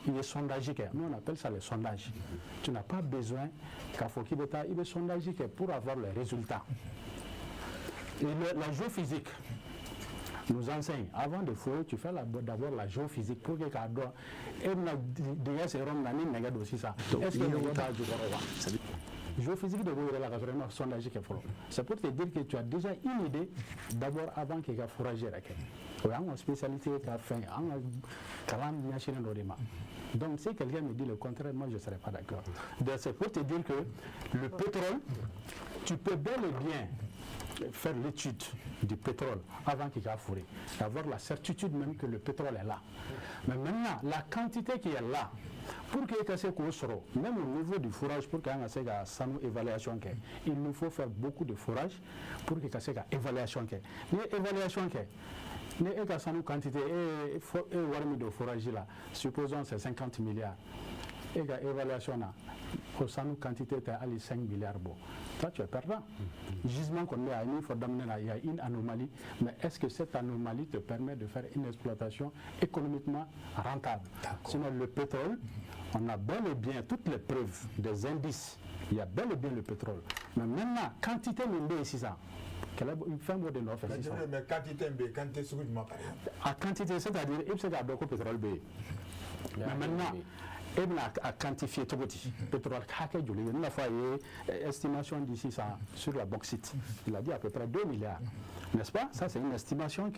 il est sondagé. Nous, on appelle ça le sondage. Tu n'as pas besoin qu'à faut qu'il est sondagé pour avoir les résultats. Et la géophysique nous enseigne, avant de fouiller, tu fais d'abord la géophysique pour que tu aies géophysique de la sondage. C'est pour te dire que tu as déjà une idée d'abord avant que tu aies fourragé. Tu as une spécialité qui a fait donc si quelqu'un me dit le contraire, moi je ne serais pas d'accord. C'est pour te dire que le pétrole, tu peux bel et bien faire l'étude du pétrole avant qu'il ait fourré, avoir la certitude même que le pétrole est là. Mais maintenant, la quantité qui est là, pour qu'il y ait même au niveau du fourrage, pour qu'il y ait une évaluation, il nous faut faire beaucoup de fourrage pour qu'il y ait une évaluation. L'évaluation, il y a une quantité de fourrage là, supposons c'est 50 milliards. Et l'évaluation, une quantité de 5 milliards. Toi, tu es perdant. Gisement qu'on est à il y a une anomalie, mais est-ce que cette anomalie te permet de faire une exploitation économiquement rentable? Sinon, le pétrole, on a bel et bien toutes les preuves, des indices. Il y a bel et bien le pétrole. Mais maintenant, quantité de ici, ça. Il fait un mot de l'offre. Mais quantité, à quantité, c'est-à-dire, il s'agit de pétrole. Mais maintenant, il a quantifié tout petit pétrole. Il a fait une estimation d'ici sur la bauxite. Il a dit à peu près 2 milliards. N'est-ce pas? Ça, c'est une estimation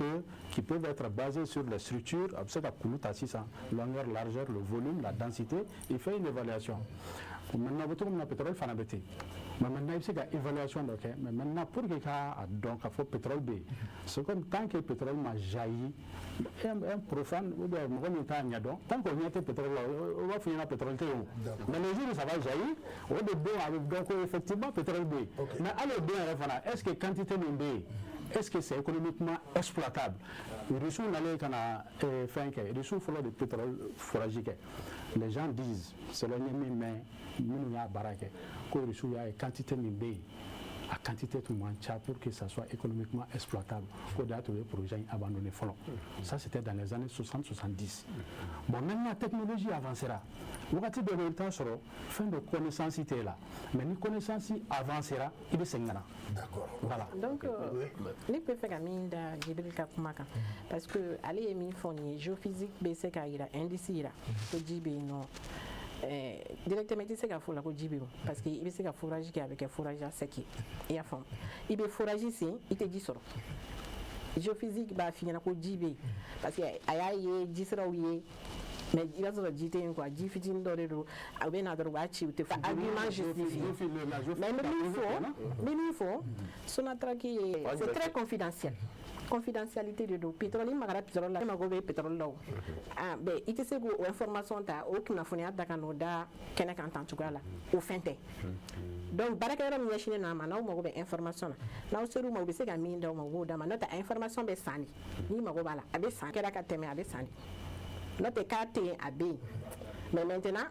qui peut être basée sur les structures, longueur, largeur, le volume, la densité. Il fait une évaluation. Maintenant, vous trouvez le pétrole, il faut l'habiter. Mais maintenant, il y a une évaluation. Mais maintenant, pour qu'il y ait pétrole, c'est comme tant que le pétrole m'a jailli, un profane, tant qu'on y a pétrole, on va finir le pétrole. Mais le jour où ça va jaillir, on va donc effectivement pétrole B. Mais alors, bien, est-ce que quantité de B, est-ce que c'est économiquement exploitable? Les gens disent, c'est le même, mais nous avons baraqué, qu'il y a une quantité de B, à quantité de mancha pour que ça soit économiquement exploitable, pour des projets abandonnés. Ça, c'était dans les années 60-70. Bon, maintenant, la technologie avancera. Vous avez de temps sur fin de connaissance là, mais les connaissances avancera, il est 5 ans. D'accord. Voilà. Donc, les préfets Aminda, Gibril Kakumaka, parce que aller émis fournier, géophysique, BC Kaira, indice, non. Directement c'est qu'il faut la cojibi parce qu'il y a fourrage qui avec un fourrage à sec et à fond il peut fourrage ici il te dit sur géophysique bah finir la cojibi parce que aïe disraouillé mais il va se dire quoi dit fitin d'orero à bien à droite tu te fais argument justifié mais il faut son attaque c'est très confidentiel. Confidentialité de l'eau. Pétrole, magara pétrole, la magobe pétrole là. Ah, ben, il te sait que information ta, aucune affonia d'Akanoda, qu'elle a entendu là, au fin de. Donc, barakara mi yashine na mana, ou magobe information. Na au seru magobe se gamin da magobe da mana, ta information be sani. Ni magobe là, abe sani, qu'elle a kateme abe sani. Notre carte abe. Mais maintenant,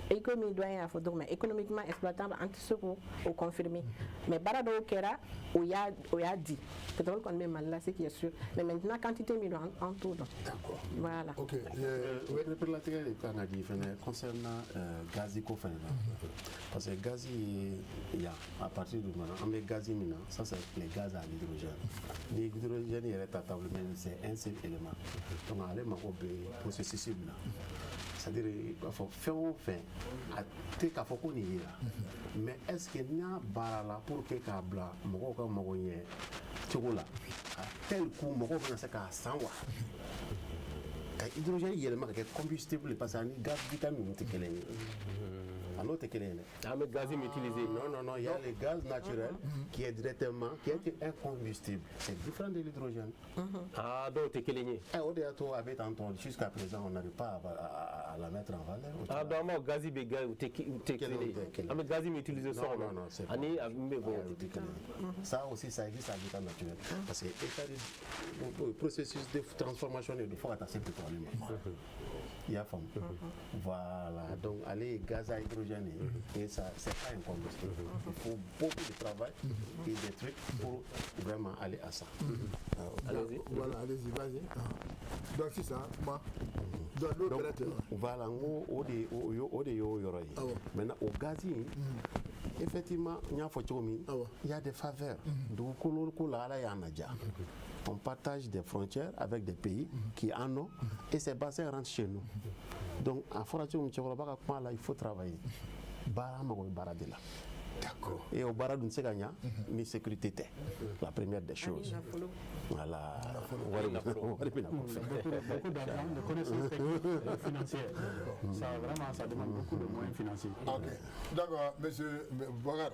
l'économie doit être économiquement exploitable entre ceux qui ont confirmé. Mais Barado Kera, où il y a dit, pétrole qu'on met mal là, c'est qui est sûr. Mais maintenant, quantité de en tout. D'accord. Voilà. Ok. Concernant gaz, parce que gaz, il y a à partir du moment où on met gaz, ça c'est les gaz à l'hydrogène. L'hydrogène est rétablement, c'est un seul élément. Donc, on a un processus là. C'est-à-dire qu'il faut faire un fait, à faire qu'on y est là. Mais est-ce qu'il y a un bar là pour que Kabla, Moko Mogoye, Tchoula, tel coup, Moko Nasaka, Sanwa, hydrogène yɛlɛma ka kɛ combustible parce que ani gaz vitamine ninnu tɛ kelen ye a n'o tɛ kelen ye dɛ an bɛ gaz min utiliser non il y a le gaz naturel qui est directement qui est un combustible c'est différent de l'hydrogène ah dɔw tɛ kelen ye o de y'a to a bɛ tan tɔn jusqu'à présent on n'arrive pas à la mettre en valeur ah donc an b'a gaz bɛ gaz u tɛ kelen ye an bɛ gaz min utiliser so kɔnɔ ani a min bɛ bɔ ça aussi ça existe à l'état naturel parce que le processus de transformation de fo ka taa se pétrole ma il y a femme voilà donc aller gaz à hydrogène et ça c'est pas un combustible il faut beaucoup de travail et des trucs pour vraiment aller à ça allez-y voilà allez-y vas-y donc c'est ça moi donc l'opérateur voilà o de y'o yɔrɔ ye maintenant o gaz in effectivement n y'a fɔ cogo min il y a des faveurs dugukolo ko la ala y'a naja on partage des frontières avec des pays qui en ont et ces bassins rentrent chez nous donc en fɔra cogo min cɛkɔrɔba ka kuma la il faut travailler baara mago bɛ baara de la d'accord et au baara dun tɛ se ka ɲa ni sécurité tɛ la première des choses voilà wari bɛ na kɔfɛ beaucoup d'argent, de connaissances techniques financières. Ça, vraiment, ça demande beaucoup de moyens financiers. Ok. D'accord, monsieur Bakar,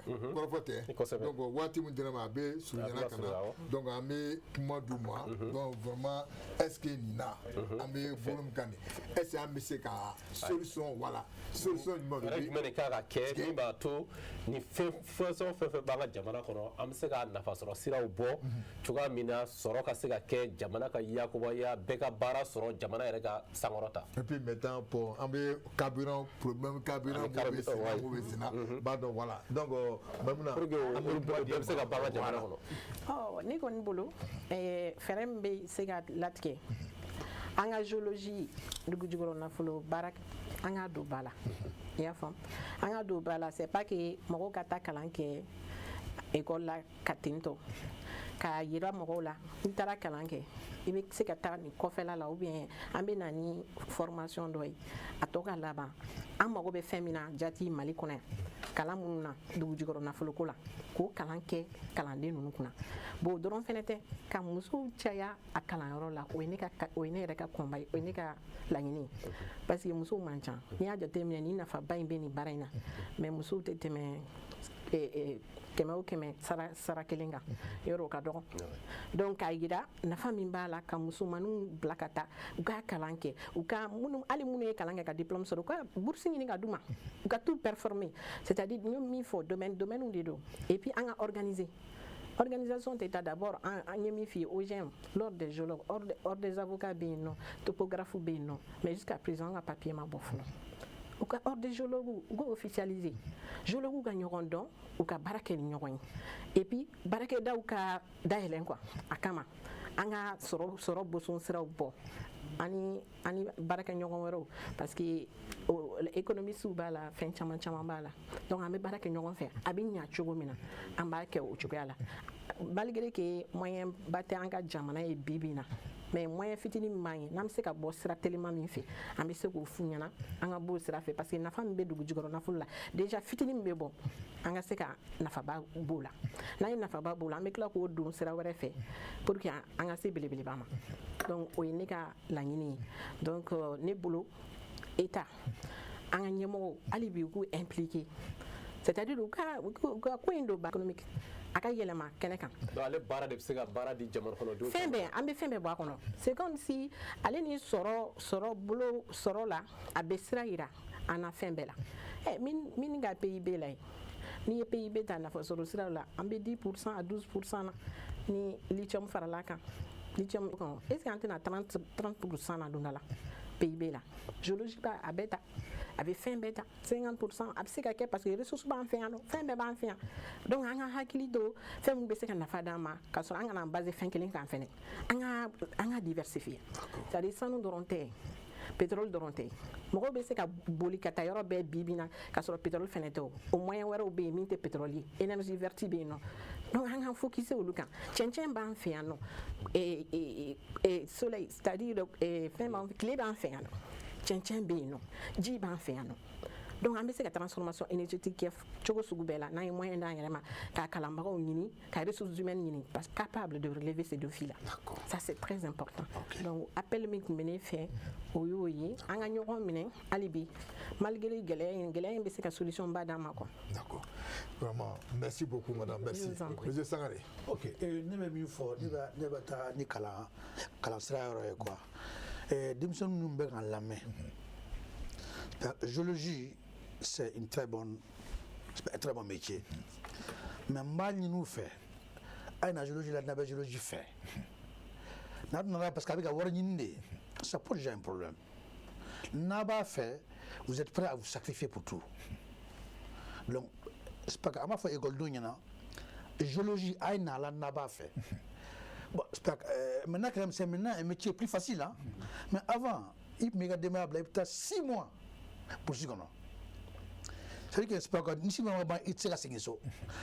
donc, waati mun dira ma a bɛ surunyana ka na donc an bɛ kuma d'u ma donc vraiment est-ce que nin na an bɛ bolo min kan nin est-ce que an bɛ se ka solution voilà solution jumɛn de bɛ jumɛn de kan ka kɛ min b'a to ni fɛn b'an ka jamana kɔnɔ an bɛ se ka nafasɔrɔ siraw bɔ cogoya min na sɔrɔ ka se ka kɛ jamana ka yakubaya bɛɛ ka baara sɔrɔ jamana yɛrɛ ka sankɔrɔta et puis maintenant pour an bɛ carburant problème carburant bɛ senna b'a dɔn voilà donc Maimouna pour que olu bɛɛ bɛ se ka ban ka jamana kɔnɔ ne kɔni bolo fɛɛrɛ min bɛ se ka latigɛ an ka géologie dugujukɔrɔ nafolo baara an ka don ba la i y'a faamu an ka don ba la c'est pas que mɔgɔw ka taa kalan kɛ école la ka ten tɔ k'a yira mɔgɔw la n'i taara kalan kɛ i bɛ se ka taa nin kɔfɛla la ou bien an bɛ na ni formation dɔ ye a tɔ ka laban an mago bɛ fɛn min na jati Mali kɔnɔ yan kalan minnu na dugujukɔrɔ nafoloko la k'o kalan kɛ kalanden ninnu kunna bon o dɔrɔn fɛnɛ tɛ ka musow caya a kalanyɔrɔ la o ye ne yɛrɛ ka kɔnba ye o ye ne ka laɲini ye parce que musow man ca n'i y'a jateminɛ ni nafaba in bɛ nin baara in na mais musow tɛ tɛmɛ kɛmɛ o kɛmɛ sara kelen kan yɔrɔ o ka dɔgɔ donc k'a yira nafa min b'a la ka musomaninw bila ka taa u ka kalan kɛ u ka hali minnu ye kalan kɛ ka diplôme sɔrɔ u ka bourse ɲini ka d'u ma u ka tout performer c'est-à-dire n ye min fɔ domaines de don et puis an ka organiser organisation tɛ taa d'abord an ye min f'i ye OGM l'ordre des géologues ordre des avocats bɛ yen nɔ topographes bɛ yen nɔ mais jusqu'à présent an ka papier ma bɔ fɔlɔ u ka ordre des géologues u k'o officialiser géologues ka ɲɔgɔn dɔn u ka baara kɛ ni ɲɔgɔn ye et puis baarakɛdaw ka dayɛlɛn quoi a kama an ka sɔrɔ boson siraw bɔ ani baarakɛ ɲɔgɔn wɛrɛw parce que économistes b'a la fɛn caman b'a la donc an bɛ baara kɛ ɲɔgɔn fɛ a bɛ ɲa cogo min na an b'a kɛ o cogoya la malgré que moyen ba tɛ an ka jamana ye bi bi in na mais moyen fitinin min b'an ye n'an bɛ se ka bɔ sira telima min fɛ an bɛ se k'o f'u ɲɛna an ka b'o sira fɛ parce que nafa min bɛ dugujukɔrɔ nafolo la déjà fitinin min bɛ bɔ an ka se ka nafaba b'o la n'an ye nafaba b'o la an bɛ tila k'o don sira wɛrɛ fɛ pour que an ka se belebeleba ma donc o ye ne ka laɲini ye donc ne bolo état an ka ɲɛmɔgɔw hali bi u k'u impliquer c'est-à-dire u ka ko in don ba économique a ka yɛlɛma kɛnɛ kan donc ale baara de bɛ se ka baara di jamana kɔnɔdenw fɛn bɛɛ an bɛ fɛn bɛɛ bɔ a kɔnɔ c'est comme si ale ni sɔrɔ la a bɛ sira yira an na fɛn bɛɛ la min ka PIB la ye n'i ye PIB ta nafasɔrɔ siraw la an bɛ 10% à 12% na ni lithium farala kan lithium est-ce que an tɛna 30% na don da la PIB la géologie ba a bɛ ta a bɛ fɛn bɛɛ ta 50% a bɛ se ka kɛ parce que ressources b'an fɛ yan nɔ fɛn bɛɛ b'an fɛ yan donc an ka hakili to fɛn min bɛ se ka nafa d'an ma ka sɔrɔ an kana base fɛn kelen kan fɛnɛ an ka diversifier c'est-à-dire sanu dɔrɔn tɛ pétrole dɔrɔn tɛ mɔgɔw bɛ se ka boli ka taa yɔrɔ bɛɛ bi na ka sɔrɔ pétrole fɛnɛ tɛ o moyen wɛrɛw bɛ yen min tɛ pétrole ye énergie verte bɛ yen nɔ donc an ka focuser olu kan cɛncɛn b'an fɛ yan nɔ soleil c'est-à-dire fɛn b'an tile b'an fɛ yan nɔ cɛncɛn bɛ yen nɔ ji b'an fɛ yan nɔ donc an bɛ se ka transformation énergétique kɛ cogo sugu bɛɛ la n'an ye moyen d'an yɛrɛ ma ka kalanbagaw ɲini ka ressources humaines ɲini parce que capable de relever ces défis là ça c'est très important donc appel min tun bɛ ne fɛ o y'o ye an ka ɲɔgɔn minɛ hali bi malgré gɛlɛya in bɛ se ka solution ba d'an ma quoi. D'accord, vraiment merci beaucoup madame, merci. Monsieur Sangare. Ok, ne bɛ min fɔ ne bɛ taa ni kalan sira yɔrɔ ye quoi. Denmisɛnnin minnu bɛ k'an lamɛn, géologie c'est un très bon métier, mais n b'a ɲini u fɛ a ye na géologie la n'a bɛ géologie fɛ n'a nana parce que a bɛ ka wari ɲini de ça pose déjà un problème. N'a b'a fɛ vous êtes prêts à vous sacrifier pour tout. Donc c'est pas que an b'a fɔ écoledenw ɲɛna géologie a ye na la n'a b'a fɛ. Bon, maintenant c'est maintenant un métier plus facile, hein? Mais avant, il m'a démarré, il 6 mois pour ce qu'on a. C'est-à-dire que c'est pas comme ici, il tire à 5 jours.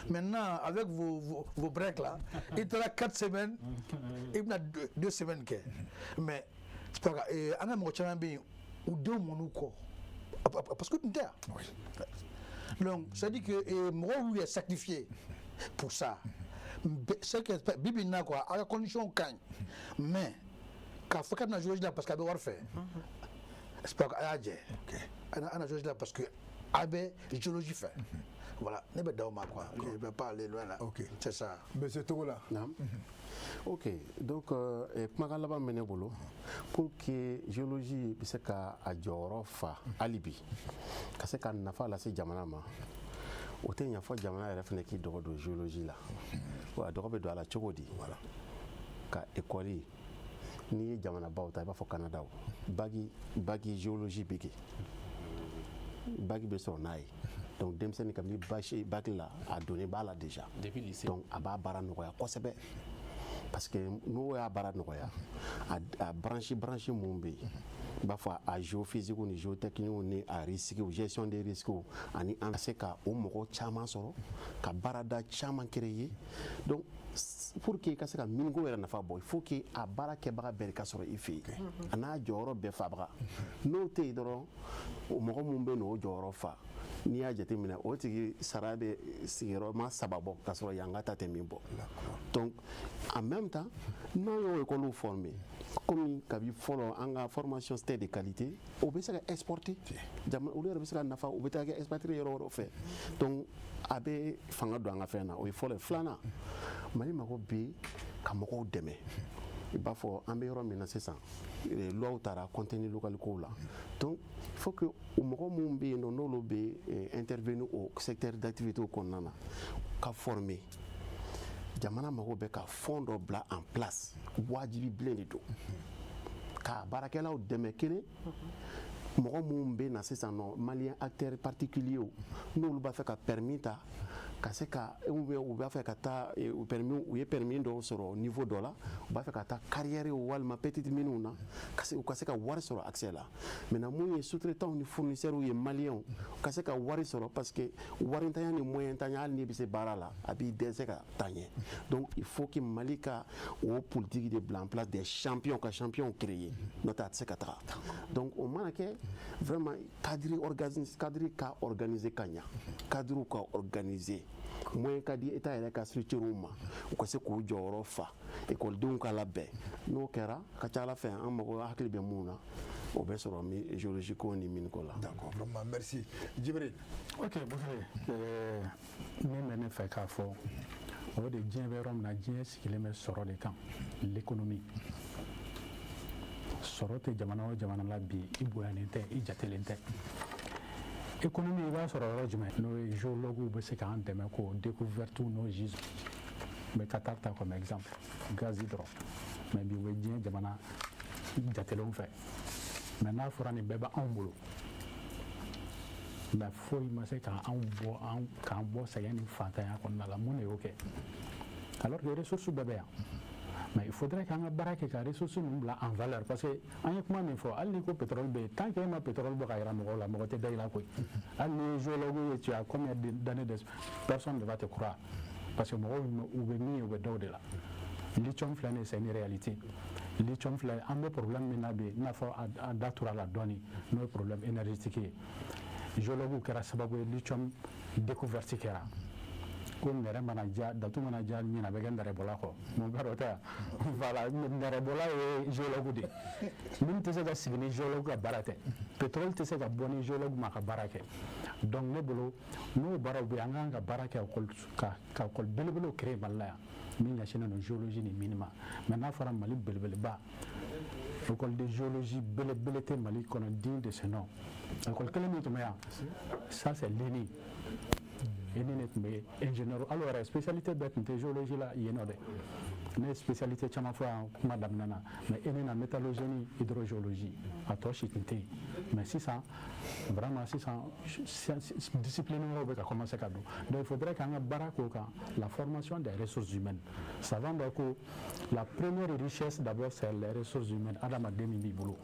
Maintenant, avec vos breaks là, il a 4 semaines, il a 2 semaines. Mais c'est pas comme, on a mon challenge ou 2 mois parce que tu es. Donc, c'est-à-dire que moi, lui est sacrifié pour ça. C'est que Bibi n'a quoi à la condition gagne mais quand faut qu'on a joué là parce qu'il a besoin de faire c'est pas à dire on a joué là parce que avait géologie fait voilà ne pas d'homme quoi je ne vais pas aller loin là c'est ça monsieur Togola. Ok, donc kuma laban mene bolo pour que géologie bi se ka a jɔyɔrɔ fa alibi ka se ka nafa lase jamana ma o tɛ ɲa fɔ jamana yɛrɛ fana k'i dɔgɔ don géologie la wa dɔgɔ bɛ don a la cogo di ka école n'i ye jamanabaw ta i b'a fɔ Canada bagi géologie bɛ kɛ bagi bɛ sɔrɔ n'a ye donc denmisɛnnin kabini bagi la a donnen b'a la déjà donc a b'a baara nɔgɔya kosɛbɛ parce que n'o y'a baara nɔgɔya a branche mun bɛ yen i b'a fɔ a géophysique ni géotechnique ni a risque gestion des risques ani an ka se ka o mɔgɔ caman sɔrɔ ka baarada caman créer donc pour que i ka se ka miniko yɛrɛ nafa bɔ il faut que a baara kɛbaga bɛɛ ka sɔrɔ i fɛ yen a n'a jɔyɔrɔ bɛɛ fabaga n'o tɛ yen dɔrɔn mɔgɔ mun bɛ n'o jɔyɔrɔ fa n'i y'a jateminɛ o tigi sara bɛ sigiyɔrɔma 3 bɔ ka sɔrɔ yan ka ta tɛ min bɔ donc en même temps n'an y'o école former comme kabi fɔlɔ an ka formation c'était de qualité o bɛ se ka exporter olu yɛrɛ bɛ se ka nafa o bɛ taa kɛ expatrié yɔrɔ wɛrɛw fɛ donc a bɛ fanga don an ka fɛn na o ye fɔlɔ ye filanan Mali mago bɛ ka mɔgɔw dɛmɛ i b'a fɔ an bɛ yɔrɔ min na sisan loi taara contenu local kow la donc il faut que mɔgɔ minnu bɛ yen nɔ n'olu bɛ intervenir au secteur d'activité kɔnɔna na ka former jamana mago bɛ ka fond dɔ bila en place wajibi bilen de don ka baarakɛlaw dɛmɛ kelen mɔgɔ minnu bɛ na sisan nɔ malien acteur particulier n'olu b'a fɛ ka permis ta ka se ka u b'a fɛ ka taa permis u ye permis dɔw sɔrɔ niveau dɔ la u b'a fɛ ka taa carrière walima petite miniw na u ka se ka wari sɔrɔ accès la maintenant mun ye sous-traitants ni fournisseurs ye maliens u ka se ka wari sɔrɔ parce que wari ntanya ni moyen ntanya hali n'i bɛ se baara la a b'i dɛsɛ ka taa ɲɛ donc il faut que Mali ka o politique de bila en place des champions ka champions créer n'o tɛ a tɛ se ka taga donc o mana kɛ vraiment cadre ka organiser ka ɲa cadre ka organiser moyen ka di état yɛrɛ ka structure ma u ka se k'u jɔyɔrɔ fa écoledenw ka labɛn n'o kɛra ka ca ala fɛ an mago hakili bɛ mun na o bɛ sɔrɔ géologie ko ni mine ko la. D'accord, vraiment merci. Djibril. Ok, Boukhari, min bɛ ne fɛ k'a fɔ o de diɲɛ bɛ yɔrɔ min na diɲɛ sigilen bɛ sɔrɔ de kan l'économie sɔrɔ tɛ jamana o jamana la bi i bonyalen tɛ i jatelen tɛ économie i b'a sɔrɔ yɔrɔ jumɛn n'o ye géologues bɛ se k'an dɛmɛ k'o découverte n'o gisons n bɛ Qatar ta comme exemple gaz dɔrɔn mais bi u bɛ diɲɛ jamana jatelenw fɛ mais n'a fɔra nin bɛɛ bɛ anw bolo mais foyi ma se k'an bɔ sɛgɛn ni fantanya kɔnɔna la mun de y'o kɛ alors que ressources bɛɛ bɛ yan mais il faudrait qu'an ka baara kɛ ka ressources ninnu bila en valeur parce que an ye kuma min fɔ hali n'i ko pétrole bɛ yen tant que e ma pétrole bɔ ka jira mɔgɔw la mɔgɔ tɛ da i la koyi hali ni ye géologue ye tu as combien d'années de personne ne va te croire parce que mɔgɔw u bɛ min ye u bɛ da o de la lithium filɛ nin ye c'est une réalité lithium filɛ an bɛ problème min na bi i n'a fɔ a da tura la dɔɔnin n'o ye problème énergétique ye géologue kɛra sababu ye lithium découverte kɛra ko nɛrɛ mana ja datu mana ja ɲina bɛ kɛ nɛrɛbɔla kɔ mun bɛ dɔ tɛ voilà nɛrɛbɔla ye géologue de min tɛ se ka sigi ni géologue ka baara tɛ pétrole tɛ se ka bɔ ni géologue ma ka baara kɛ donc ne bolo n'o baaraw bɛ an kan ka baara kɛ ka école belebelew créer Mali la yan min ɲɛsinnen don géologie ni mini ma mais n'a fɔra Mali belebeleba école de géologie belebele tɛ Mali kɔnɔ digne de ce nom école kelen min tun bɛ yan ça c'est l'ENI ENI ne tun bɛ ingénieur alors yɛrɛ spécialité bɛɛ tun tɛ géologie la yen nɔ dɛ ne ye spécialité caman fɔ yan kuma daminɛ na mais ENI na métallurgie hydrogéologie a tɔ si tun tɛ yen mais sisan vraiment sisan discipline wɛrɛw bɛ ka commencer ka don donc il faudrait qu'an ka baara k'o kan la formation des ressources humaines savant bɛ ko la première richesse d'abord c'est les ressources humaines adamaden min b'i bolo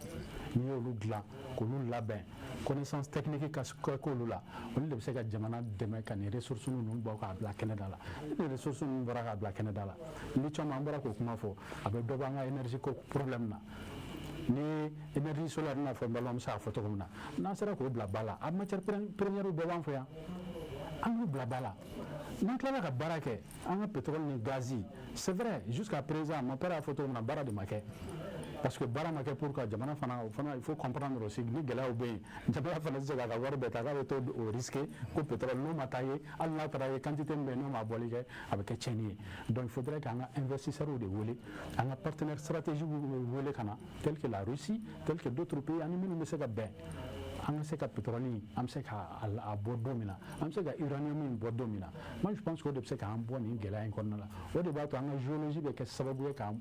n'i y'olu dilan k'olu labɛn connaissance technique ka k'olu la olu de bɛ se ka jamana dɛmɛ ka nin ressources ninnu bɔ k'a bila kɛnɛda la ni ressources ninnu bɔra k'a bila kɛnɛda la lithium an bɔra k'o kuma fɔ a bɛ dɔ bɔ an ka énergie ko problème na ni énergie solaire n'a fɔ n balimamuso y'a fɔ cogo min na n'an sera k'o bila ba la a matière première bɛɛ b'an fɛ yan an k'o bila ba la n'an tilala ka baara kɛ an ka pétrole ni gaz c'est vrai jusqu'à présent mon père y'a fɔ cogo min na baara de ma kɛ parce que baara ma kɛ pour que jamana fana il faut comprendre aussi ni gɛlɛyaw bɛ yen jamana fana tɛ se k'a ka wari bɛɛ ta k'a bɛ to o risquer ko pétrole n'o ma taa ye hali n'a taara ye quantité min bɛ yen n'o ma bɔli kɛ a bɛ kɛ tiɲɛni ye donc il faudrait qu'an ka investisseurs de wele an ka partenaires stratégiques wele ka na tel que la Russie tel que d'autres pays ani minnu bɛ se ka bɛn an ka se ka pétrole an bɛ se ka a bɔ don min na an bɛ se ka uranium bɔ don min na moi je pense que o de bɛ se k'an bɔ nin gɛlɛya in kɔnɔna la o de b'a to an ka géologie bɛ kɛ sababu ye k'an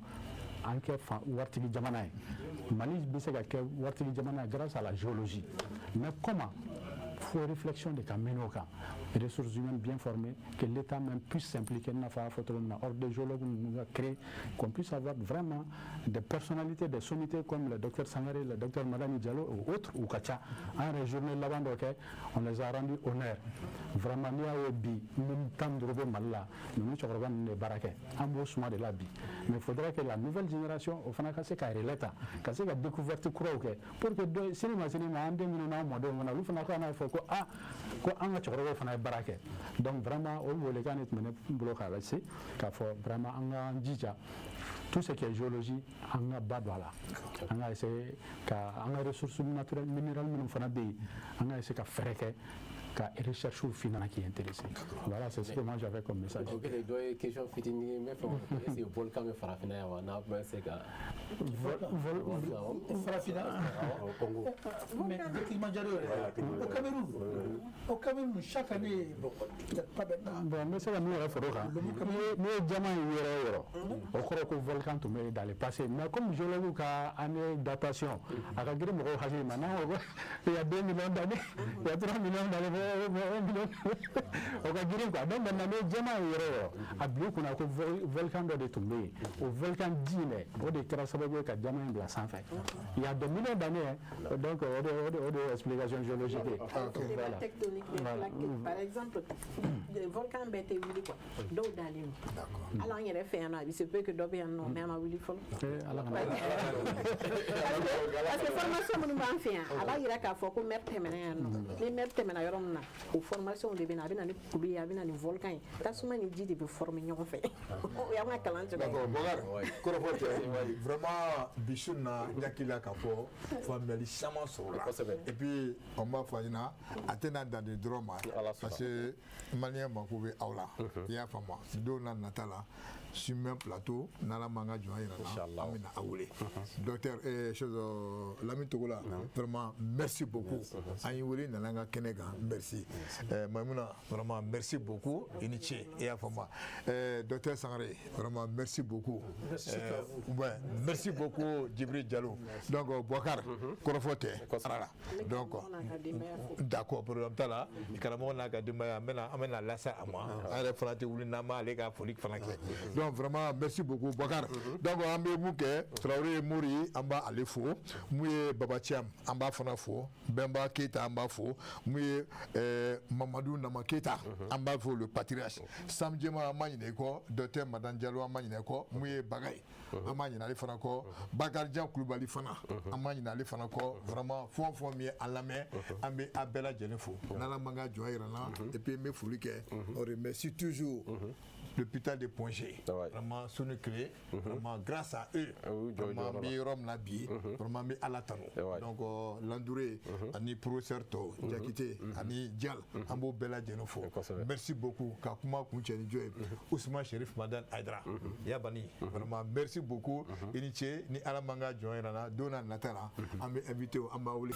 kɛ waritigi jamana ye Mali bɛ se ka kɛ waritigi jamana ye grâce à la géologie mais comment faut réflexion de ka mɛn o kan ressources humaines bien formées que l'État même puisse s'impliquer n'a fa fɔ cogo min na hors des géologues nous a créé qu'on puisse avoir vraiment des personnalités des sommités comme le docteur Sangare le docteur Madani Diallo ou autres ou ka ca an yɛrɛ journée laban dɔ kɛ on les a rendu honneur vraiment n'i y'a ye bi min tan duuru bɛ Mali la ninnu cɛkɔrɔba ninnu de baara kɛ an b'o suma de la bi mais il faudrait que la nouvelle génération o fana ka se ka relais ta ka se ka découverte kuraw kɛ pour que sini ma sini ma an den minnu n'an mɔdenw fana olu fana ka n'a fɔ ko ko an ka cɛkɔrɔbaw fana ye baara kɛ donc vraiment o welekan de tun bɛ ne bolo k'a lase k'a fɔ vraiment an k'an jija tout ce qui est géologie an ka ba don a la an ka essayer ka an ka ressources naturelles minérales minnu fana bɛ yen an ka essayer ka fɛɛrɛ kɛ ka recherche fina qui est intéressé. Voilà, c'est ce que moi j'avais comme message. Ok, les deux questions fitini, mais est-ce que volcan me fera finir avant n'a pas c'est que farafina au Congo. Mais au Cameroun chaque année pas bon mais c'est la meilleure foroka. Mais jamais yoro au koro ko volcan to me dans le passé mais comme géologue ka année datation aka gire mo haji mana il y a 2 millions d'années il y a 3 millions d'années o ka girin quoi donc maintenant les jama yoro a bilu kuna ko volcan do de tomber au volcan dine o de kera sababu ka jama in bla sans fait il y a 2 millions d'années donc o explication géologique voilà tectonique par exemple le volcan bête wili quoi do dalim alors il y a fait un il se peut que do bien non mais ma wili fol parce que formation mon ban fait alors il y a ka fo ko mer temena no ni mer temena yoro na o formation de bina bina ni kulu ya bina ni volcan tasuma ni jidi be former ñoko fe ya ma kalante d'accord Korofote vraiment bishuna nyakila ka fo family chama so là et puis on va faire na atena dans des drama parce que malien makoube awla ya fama do na natala sur même plateau nala manga joina na amina awule docteur chose Lamine Togola vraiment merci beaucoup ayi wuli nalanga kenega merci Maimouna vraiment merci beaucoup iniché et à fama docteur Sangare vraiment merci beaucoup ouais merci beaucoup Djibril Diallo donc Bouakar Korofote donc d'accord programme tala karamo na ga dimaya amena lasa ama ala frate wuli na ma le ga folik fanake donc vraiment merci beaucoup Bakar donc an bɛ mun kɛ Traoré Mori an b'a ale fo mun ye Baba Thiam an b'a fana fo Bemba Keita an b'a fo mun ye Mamadou Nama Keita an b'a fo le patriarche Sam Djema an b'a ɲinɛ kɔ Docteur Madame Diallo an b'a ɲinɛ kɔ mun ye Bagaye an b'a ɲinɛ ale fana kɔ Bakar Jan Kulubali fana an b'a ɲinɛ ale fana kɔ vraiment fɔn fɔn min ye an lamɛn an bɛ a bɛɛ lajɛlen fo n'Ala man ka jɔn yɛrɛ na et puis n bɛ foli kɛ on remercie toujours l'hôpital de Ponger vraiment sunu clé vraiment grâce à eux vraiment bi Rome la bi vraiment bi ala tanu donc Landouré ani professeur to Jakite ani Dial an b'o bɛɛ lajɛlen fo merci beaucoup ka kuma kuncɛ ni jɔ ye Ousmane Cherif Madane Aidara Yabani vraiment merci beaucoup i ni ce ni ala man ka jɔn yɛrɛ na don n'a nata la an bɛ invité an b'a wele